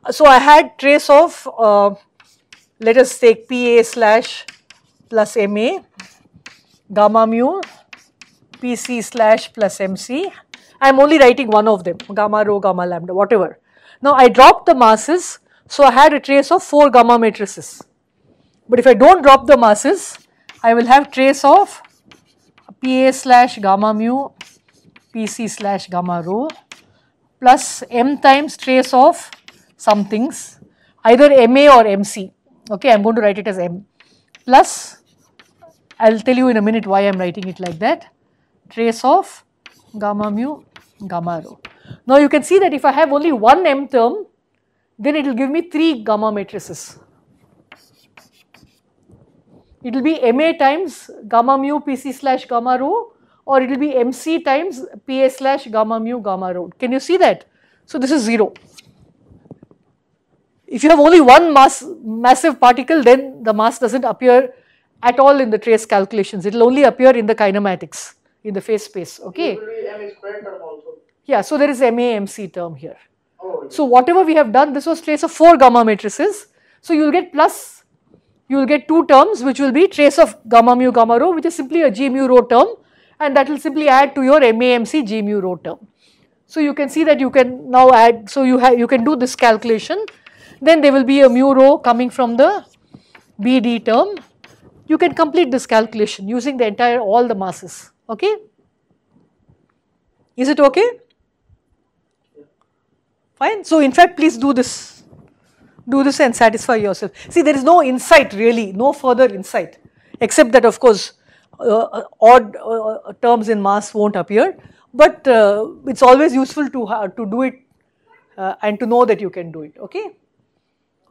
A: So I had trace of, let us take PA slash plus MA, gamma mu, PC slash plus MC. I am only writing one of them, gamma rho, gamma lambda, whatever. Now I dropped the masses, so I had a trace of 4 gamma matrices. But if I don't drop the masses, I will have trace of PA slash gamma mu, PC slash gamma rho, plus M times trace of some things, either MA or MC. Okay, I am going to write it as M, plus, I will tell you in a minute why I am writing it like that, trace of gamma mu, gamma rho. Now you can see that if I have only one M term, then it will give me 3 gamma matrices. It will be MA times gamma mu PC slash gamma rho, or it will be MC times PA slash gamma mu gamma rho. Can you see that? So this is 0. If you have only one massive particle, then the mass doesn't appear at all in the trace calculations. It will only appear in the kinematics, in the phase space. Okay. Yeah, so there is MA MC term here. So whatever we have done, this was trace of 4 gamma matrices. So you will get plus, you will get 2 terms which will be trace of gamma mu gamma rho, which is simply a G mu rho term, and that will simply add to your MAMC G mu rho term. So you can see that you can now add, so you can do this calculation. Then there will be a mu rho coming from the BD term. You can complete this calculation using the entire, all the masses. Okay? Is it okay? Fine. So in fact, please do this. Do this and satisfy yourself. See, there is no insight really, no further insight, except that of course odd terms in mass won't appear, but it's always useful to do it and to know that you can do it. Okay?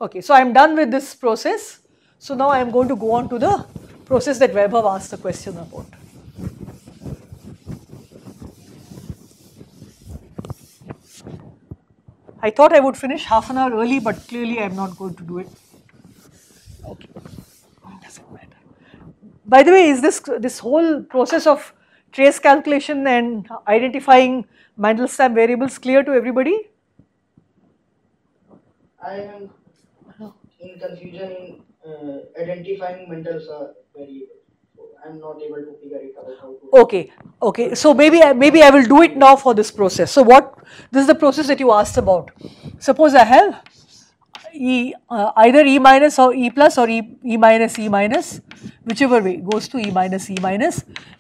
A: Okay, so I am done with this process. So now I am going to go on to the process that Vaibhav asked a question about. I thought I would finish half an hour early, but clearly I am not going to do it. Okay, doesn't matter. By the way, is this whole process of trace calculation and identifying Mandelstam variables clear to everybody?
B: I am in confusion in identifying Mandelstam variables. So I am not able to figure it out how to.
A: Okay. So maybe I will do it now for this process. So this is the process that you asked about. Suppose I have either E minus or E plus or E minus, whichever way goes to E minus.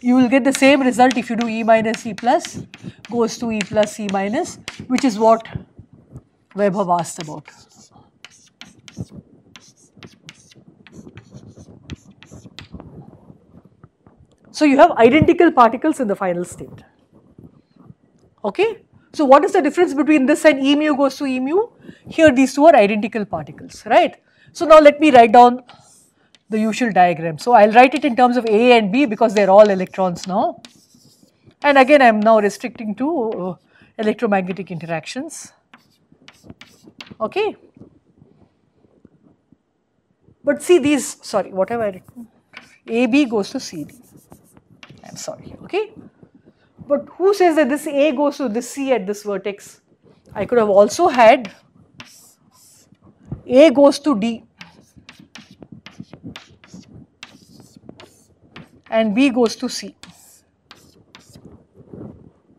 A: You will get the same result if you do E minus E plus goes to E plus E minus, which is what Vaibhav asked about. So you have identical particles in the final state. Okay. So what is the difference between this and E mu goes to E mu? Here these two are identical particles, right? So now let me write down the usual diagram. So I'll write it in terms of A and B because they're all electrons now. And again I am now restricting to electromagnetic interactions. Okay. But see these, sorry, what have I written? AB goes to CD. I'm sorry, okay. But who says that this A goes to this C at this vertex? I could have also had A goes to D and B goes to C.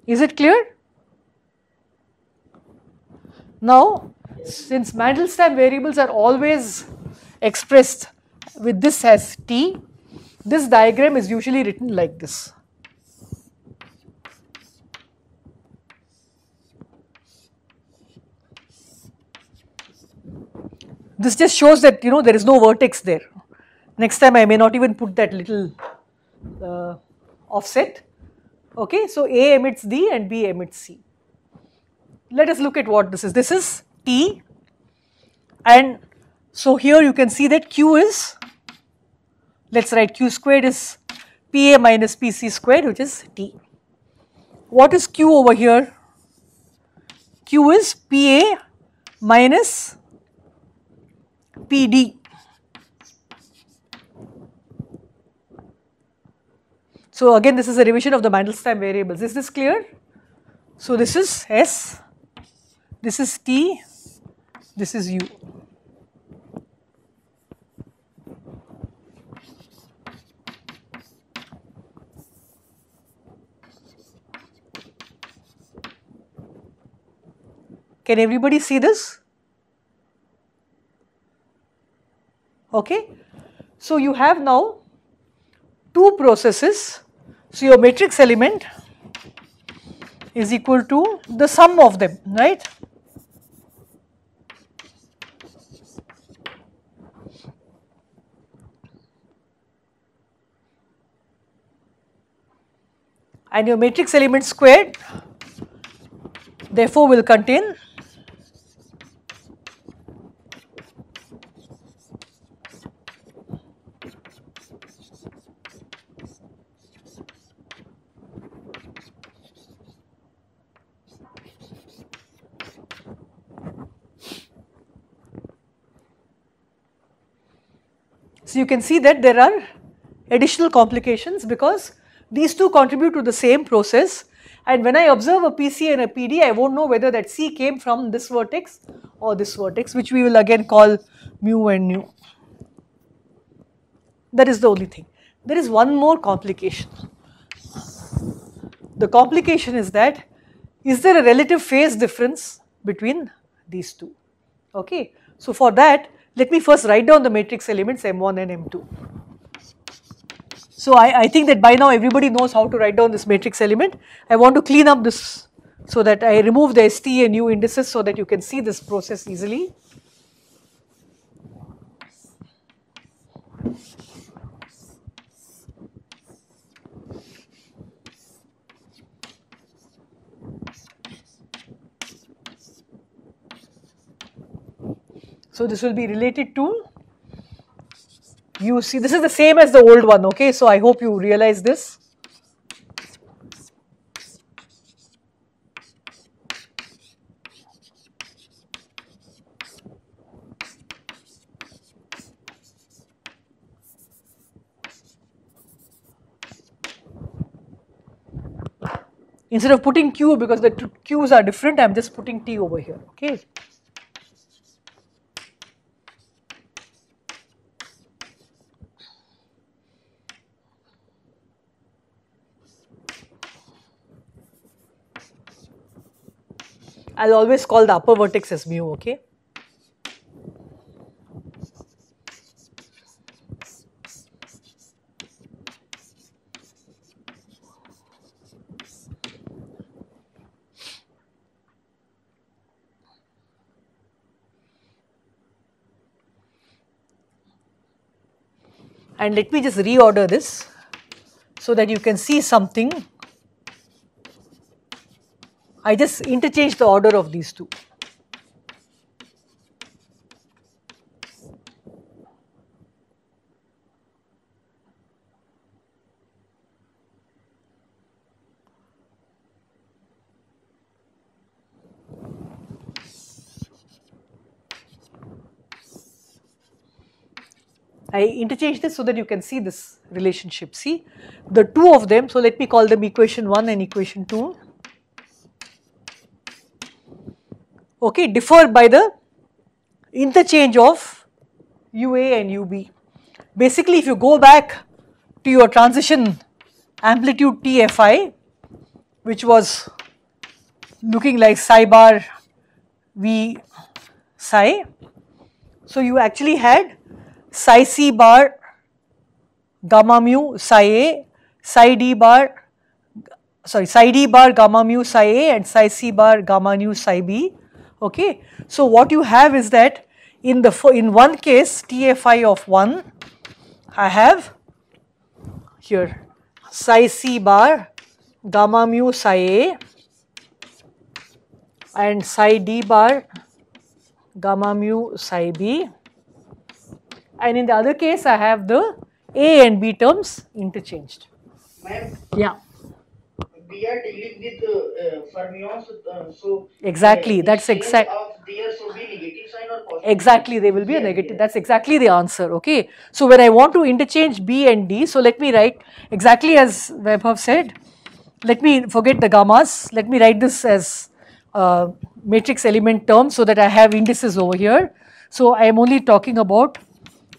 A: Is it clear? Now, since Mandelstam variables are always expressed with this as T, this diagram is usually written like this. This just shows that there is no vertex there. Next time I may not even put that little offset. Okay, so A emits D and B emits C. Let us look at what this is. This is T, and so here you can see that Q is, let's write Q squared is PA minus PC squared, which is T. What is Q over here? Q is PA minus PD. So again this is a revision of the Mandelstam variables. Is this clear? So this is S, this is T, this is U. Can everybody see this? Okay. So you have now two processes. So your matrix element is equal to the sum of them, right? And your matrix element squared therefore will contain So you can see that there are additional complications because these two contribute to the same process, and when I observe a PC and a PD, I won't know whether that C came from this vertex or this vertex, which we will again call mu and nu. That is the only thing. There is one more complication. The complication is that, is there a relative phase difference between these two? Okay. So for that, let me first write down the matrix elements M1 and M2. So I think that by now everybody knows how to write down this matrix element. I want to clean up this so that I remove the ST and U indices so that you can see this process easily. So this will be related to, you see this is the same as the old one, okay, so I hope you realize this. Instead of putting Q, because the Q's are different, I am just putting T over here, okay. I will always call the upper vertex as mu, okay. And let me just reorder this so that you can see something. I just interchange the order of these two. I interchange this so that you can see this relationship. See, the two of them, so let me call them equation 1 and equation 2. Okay, differ by the interchange of UA and UB. Basically, if you go back to your transition amplitude TFI, which was looking like psi bar V psi, so you actually had psi C bar gamma mu psi A, psi D bar gamma mu psi A and psi C bar gamma mu psi B. Okay. So what you have is that in one case TFI of 1, I have here psi C bar gamma mu psi A and psi D bar gamma mu psi B, and in the other case I have the A and B terms interchanged.
B: Ma'am?
A: Yeah.
B: We are dealing with fermions, so
A: exactly, that's exact.
B: There should be negative sign or positive.
A: Exactly, they will be a negative. That's exactly the answer. Okay. So when I want to interchange B and D, so let me write exactly as Vaibhav said. Let me forget the gammas. Let me write this as matrix element terms so that I have indices over here. So I am only talking about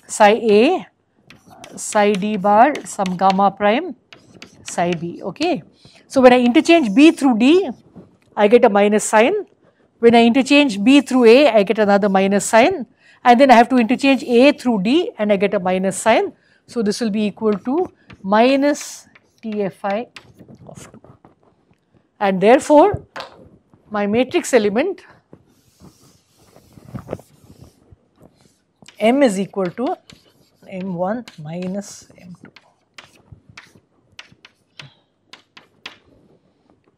A: psi A, psi D bar, some gamma prime, psi B. Okay. So when I interchange B through D, I get a minus sign. When I interchange B through A, I get another minus sign. And then I have to interchange A through D and I get a minus sign. So this will be equal to minus TFI of 2. And therefore, my matrix element M is equal to M1 minus M2.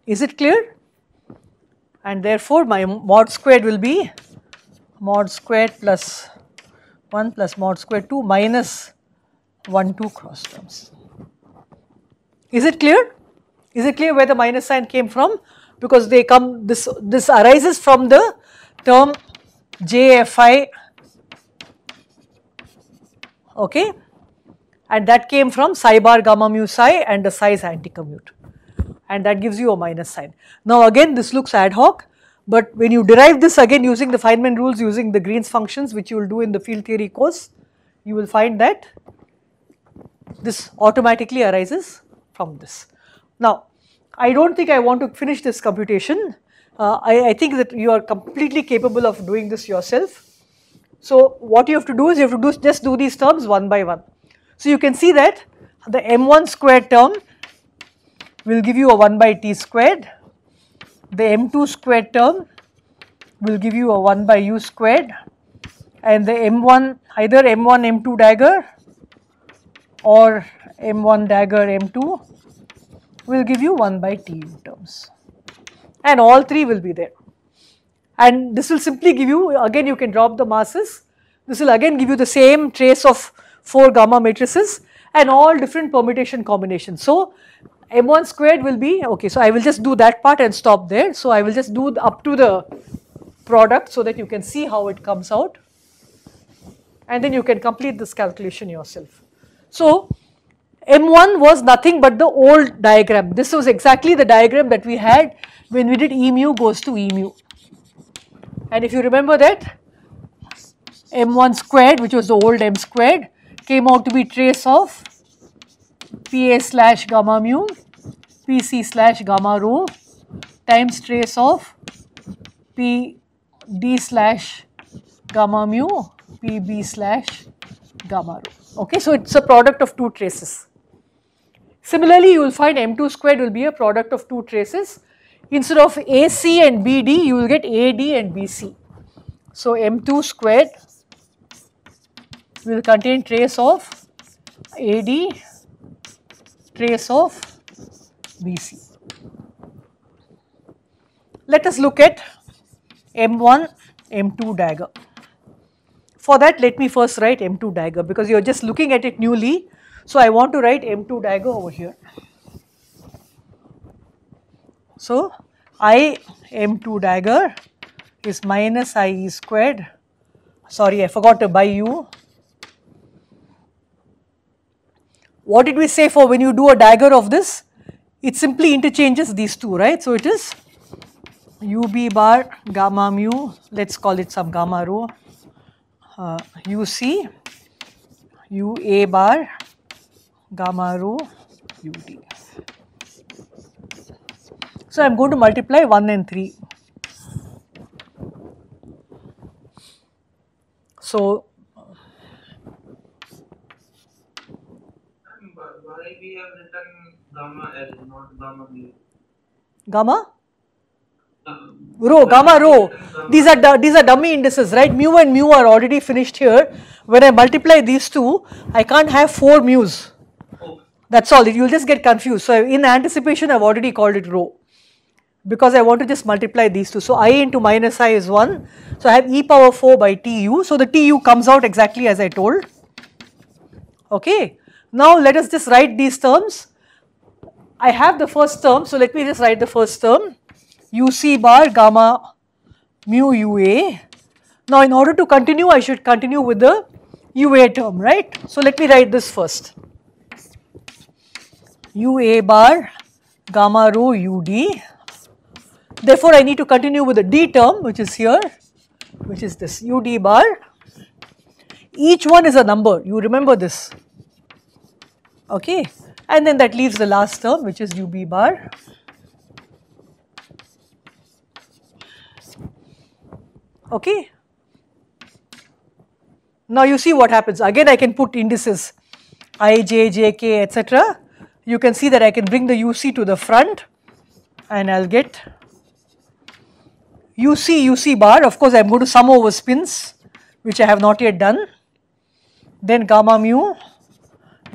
A: Is it clear? And therefore, my mod squared will be mod squared plus 1 plus mod squared 2 minus 1, 2 cross terms. Is it clear? Is it clear where the minus sign came from? Because they come, this arises from the term JFI, okay, and that came from psi bar gamma mu psi and the psi is anti-commute, and that gives you a minus sign. Now again this looks ad hoc, but when you derive this again using the Feynman rules, using the Green's functions, which you will do in the field theory course, you will find that this automatically arises from this. Now I don't think I want to finish this computation. I think that you are completely capable of doing this yourself. So what you have to do is you have to just do these terms one by one. So you can see that the M1 squared term will give you a 1 by T squared. The M2 squared term will give you a 1 by U squared, and the M1, either M1 M2 dagger or M1 dagger M2 will give you 1 by T U terms, and all three will be there. And this will simply give you, again you can drop the masses, this will again give you the same trace of 4 gamma matrices and all different permutation combinations. So M1 squared will be, okay, so I will just do that part and stop there. So I will just do up to the product so that you can see how it comes out, and then you can complete this calculation yourself. So M1 was nothing but the old diagram. This was exactly the diagram that we had when we did E mu goes to E mu. And if you remember that, M1 squared, which was the old M squared, came out to be trace of PA slash gamma mu, PC slash gamma rho times trace of PD slash gamma mu, PB slash gamma rho. Okay, so it's a product of two traces. Similarly, you will find M2 squared will be a product of two traces. Instead of AC and BD, you will get AD and BC. So M2 squared will contain trace of AD, trace of BC. Let us look at M1, M2 dagger. For that, let me first write M2 dagger because you are just looking at it newly. So I want to write M2 dagger over here. So I M2 dagger is minus IE squared. Sorry, I forgot to by U. What did we say for when you do a dagger of this? It simply interchanges these two, right? So it is UB bar gamma mu, let's call it some gamma rho, UC, UA bar gamma rho UD. So I am going to multiply 1 and 3. So
C: why we have written gamma L, not gamma mu?
A: Gamma? Rho, gamma rho. These are dummy indices, right? Mu and mu are already finished here. When I multiply these two, I can't have 4 mu's. That's all. You'll just get confused. So in anticipation, I've already called it rho because I want to just multiply these two. So I into minus I is 1. So I have e power 4 by Tu. So the Tu comes out exactly as I told. Okay. Now let us just write these terms. I have the first term. So let me just write the first term. UC bar gamma mu UA. Now in order to continue, I should continue with the UA term, right? So let me write this first. UA bar gamma rho UD. Therefore, I need to continue with the D term, which is here, which is this UD bar. Each one is a number, you remember this. Okay, and then that leaves the last term, which is UB bar. Okay. Now you see what happens. Again, I can put indices I, J, J, K, etc. You can see that I can bring the UC to the front and I'll get UC bar. Of course, I'm going to sum over spins, which I have not yet done. Then gamma mu,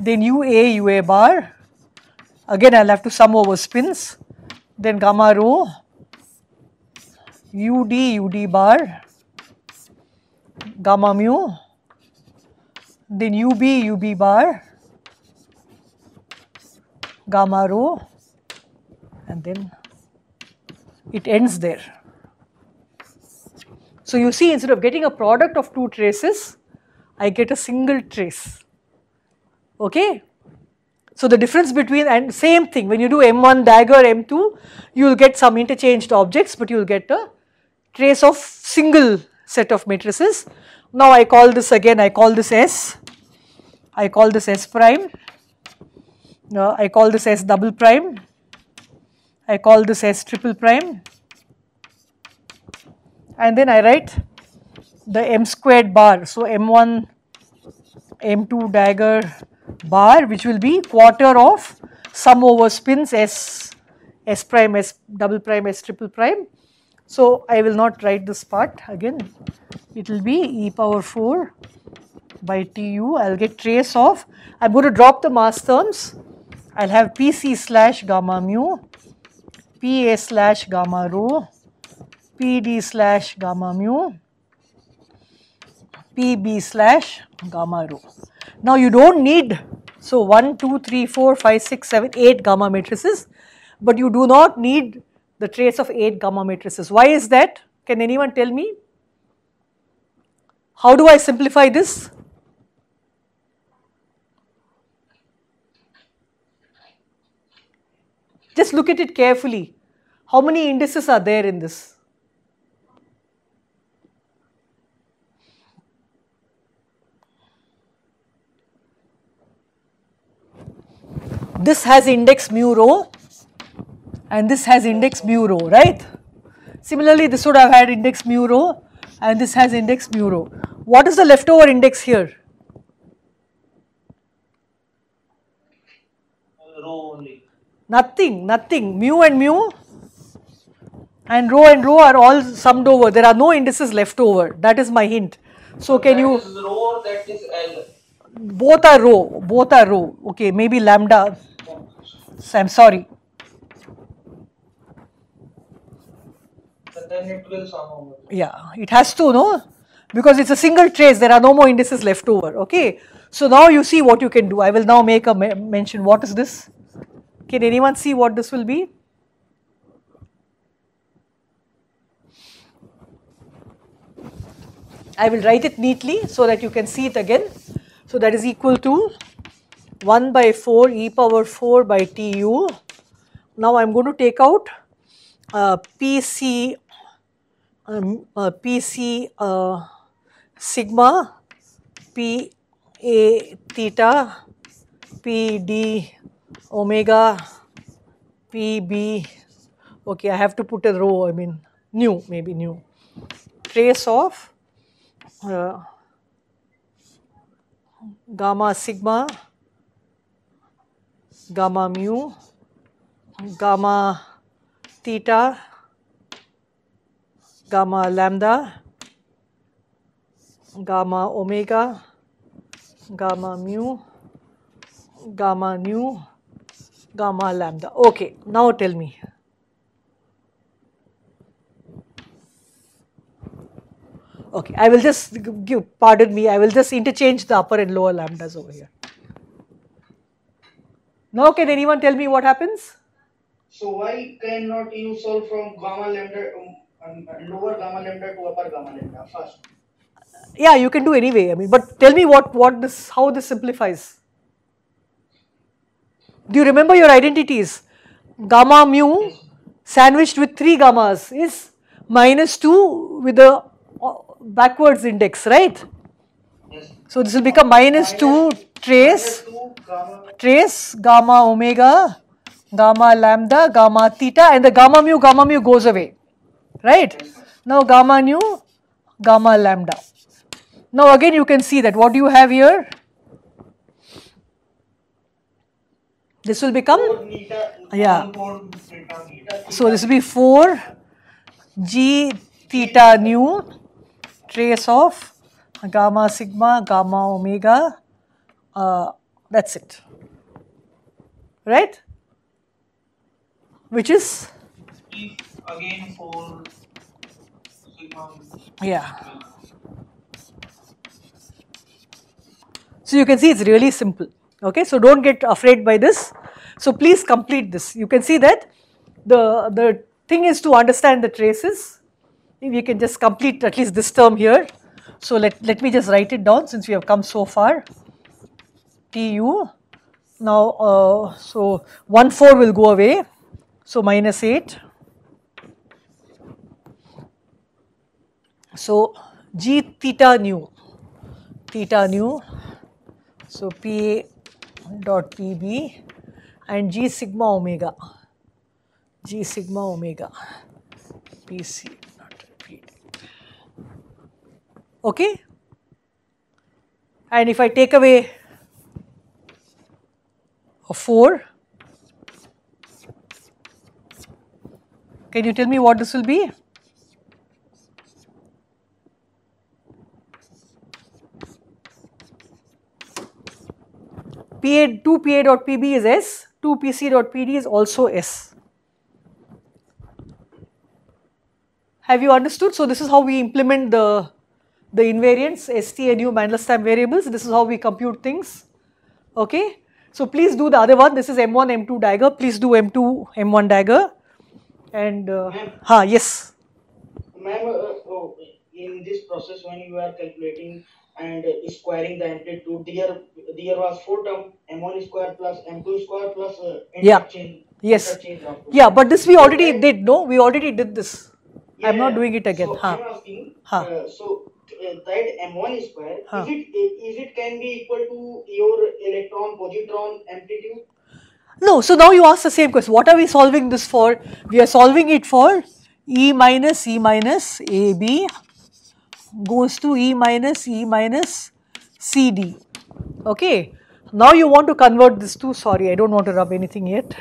A: then UA bar. Again, I'll have to sum over spins. Then gamma rho, UD bar, gamma mu, then UB bar, gamma rho, and then it ends there. So you see, instead of getting a product of two traces, I get a single trace. Okay. So the difference between, and same thing, when you do M1 dagger, M2, you will get some interchanged objects, but you will get a trace of single set of matrices. Now I call this again, I call this S, I call this S prime, I call this S double prime, I call this S triple prime, and then I write the M squared bar. So M1, M2 dagger bar, which will be quarter of sum over spins S prime, S double prime, S triple prime. So I will not write this part again. It will be e power 4 by Tu. I will get trace of, I am going to drop the mass terms. I will have Pc slash gamma mu, Pa slash gamma rho, Pd slash gamma mu, Pb slash gamma rho. Now you don't need, so 1, 2, 3, 4, 5, 6, 7, 8 gamma matrices, but you do not need the trace of 8 gamma matrices. Why is that? Can anyone tell me? How do I simplify this? Just look at it carefully. How many indices are there in this? This has index mu rho and this has index mu rho, right? Similarly, this would have had index mu rho and this has index mu rho. What is the leftover index here?
C: Rho only.
A: Nothing, nothing. Mu and rho are all summed over. There are no indices left over. That is my hint. So can you?
C: That is rho, that is L.
A: Both are rho. Both are rho. Okay, maybe lambda. So I'm sorry.
C: But then it will sum over.
A: Yeah, it has to, no? Because it's a single trace. There are no more indices left over. Okay. So now you see what you can do. I will now make a mention. What is this? Can anyone see what this will be? I will write it neatly so that you can see it again. So that is equal to 1 by 4 e power 4 by tu. Now I am going to take out PC sigma P A theta P D omega P B. Okay, I have to put a rho, I mean nu, maybe nu. Trace of gamma sigma, gamma mu, gamma theta, gamma lambda, gamma omega, gamma mu, gamma nu, gamma lambda. Okay, now tell me. Okay, I will just pardon me, I will just interchange the upper and lower lambdas over here. Now can anyone tell me what happens?
B: So why cannot you solve from gamma lambda, lower gamma lambda to upper gamma lambda first?
A: Yeah, you can do anyway. I mean, but tell me how this simplifies. Do you remember your identities? Gamma mu sandwiched with 3 gammas is -2 with the backwards index, right?
B: Yes.
A: So this will become -2 trace gamma omega, gamma lambda, gamma theta, and the gamma mu goes away, right? Now gamma nu, gamma lambda. Now again you can see that what do you have here? This will become, yeah. So this will be 4 g theta nu trace of gamma sigma, gamma omega, that's it, right? Which is?
C: Again 4 sigma.
A: Yeah. So you can see it's really simple. Okay, so don't get afraid by this. So please complete this. You can see that the thing is to understand the traces. If you can just complete at least this term here. So let me just write it down since we have come so far. Tu. Now, so 1 4 will go away. So -8. So g theta nu. So Pa dot Pb and g sigma omega. Pc dot Pd. Okay? And if I take away a 4, can you tell me what this will be? Pa, 2 Pa dot Pb is S, 2 Pc dot Pd is also S. Have you understood? So this is how we implement the invariants, ST and U Mandelstam variables. This is how we compute things. Okay. So please do the other one. This is M1, M2 dagger. Please do M2, M1 dagger. And yes.
B: Ma'am, in this process when you are calculating and squaring the amplitude, there was 4 term M1 square plus M2 square plus
A: Yeah.
B: interchange.
A: Yes. Yeah, but this we already did, no? We already did this. Yeah, I'm not doing it again.
B: So I'm asking, that m1 square, is it can be equal to your electron positron amplitude?
A: No, so now you ask the same question. What are we solving this for? We are solving it for E minus AB goes to E minus CD. Okay. Now you want to convert this to, sorry, I don't want to rub anything yet.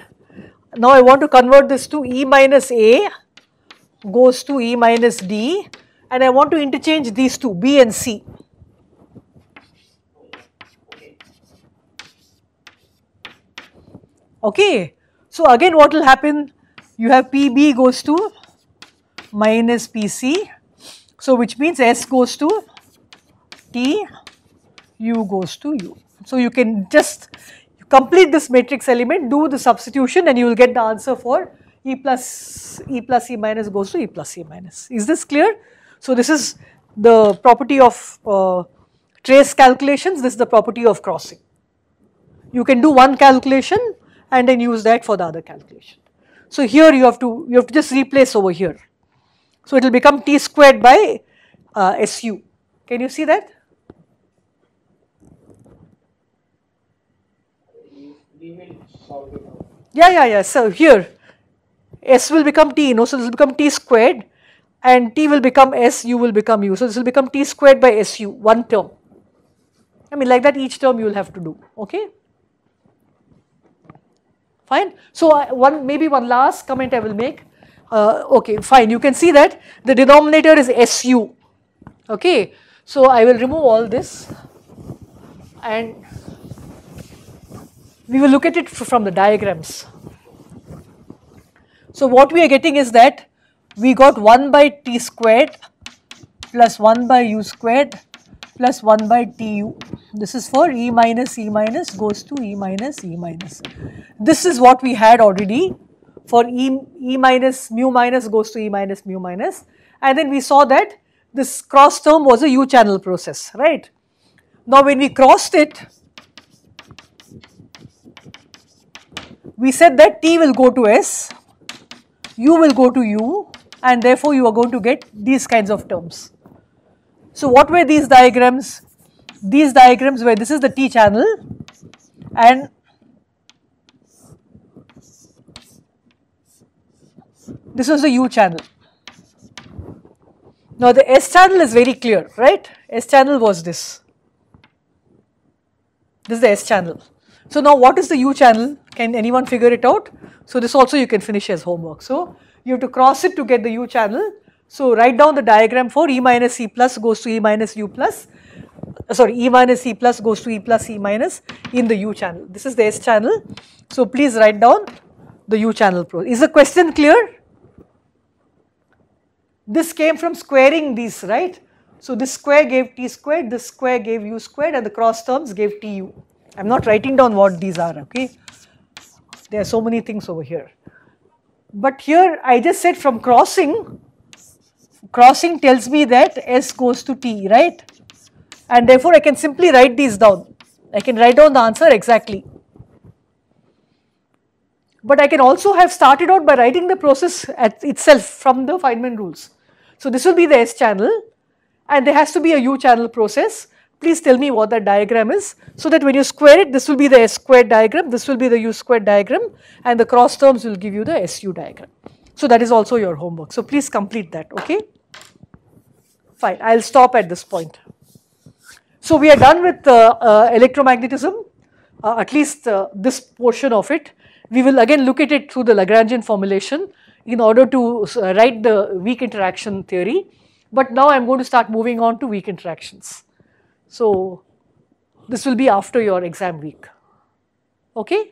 A: Now I want to convert this to E minus A goes to E minus D, and I want to interchange these two, B and C. Okay. So again what will happen? You have PB goes to minus PC. So which means S goes to T, U goes to U. So you can just complete this matrix element, do the substitution, and you will get the answer for E plus E minus goes to E plus E minus. Is this clear? So this is the property of trace calculations, this is the property of crossing. You can do one calculation and then use that for the other calculation. So here you have to just replace over here. So it will become T squared by SU. Can you see that?
B: We will solve it out.
A: Yeah. So here S will become T, no, so this will become T squared, and T will become S, U will become U. So this will become T squared by SU, one term. I mean like that each term you will have to do, okay? Fine. So maybe one last comment I will make. Okay, fine. You can see that the denominator is SU. Okay. So I will remove all this and we will look at it from the diagrams. So what we are getting is that we got 1 by T squared plus 1 by U squared plus 1 by TU. This is for E minus goes to E minus. This is what we had already for E minus mu minus goes to E minus mu minus, and then we saw that this cross term was a U channel process, right? Now when we crossed it, we said that T will go to S, U will go to U, and therefore you are going to get these kinds of terms. So what were these diagrams? These diagrams where this is the T channel and this was the U channel. Now the S channel is very clear, right? S channel was this. This is the S channel. So now what is the U channel? Can anyone figure it out? So this also you can finish as homework. So you have to cross it to get the U channel. So write down the diagram for E minus E plus goes to E minus U plus, E minus E plus goes to E plus E minus in the U channel. This is the S channel. So please write down the U channel process. Is the question clear? This came from squaring these, right? So this square gave T squared, this square gave U squared, and the cross terms gave TU. I am not writing down what these are, okay? There are so many things over here. But here I just said from crossing tells me that S goes to T, right? And therefore I can simply write these down. I can write down the answer exactly. But I can also have started out by writing the process itself from the Feynman rules. So this will be the S channel and there has to be a U channel process. Please tell me what that diagram is, so that when you square it, this will be the S squared diagram, this will be the U squared diagram, and the cross terms will give you the SU diagram. So that is also your homework. So please complete that, okay? Fine, I will stop at this point. So we are done with electromagnetism, at least this portion of it. We will again look at it through the Lagrangian formulation in order to write the weak interaction theory. But now I am going to start moving on to weak interactions. So this will be after your exam week, okay?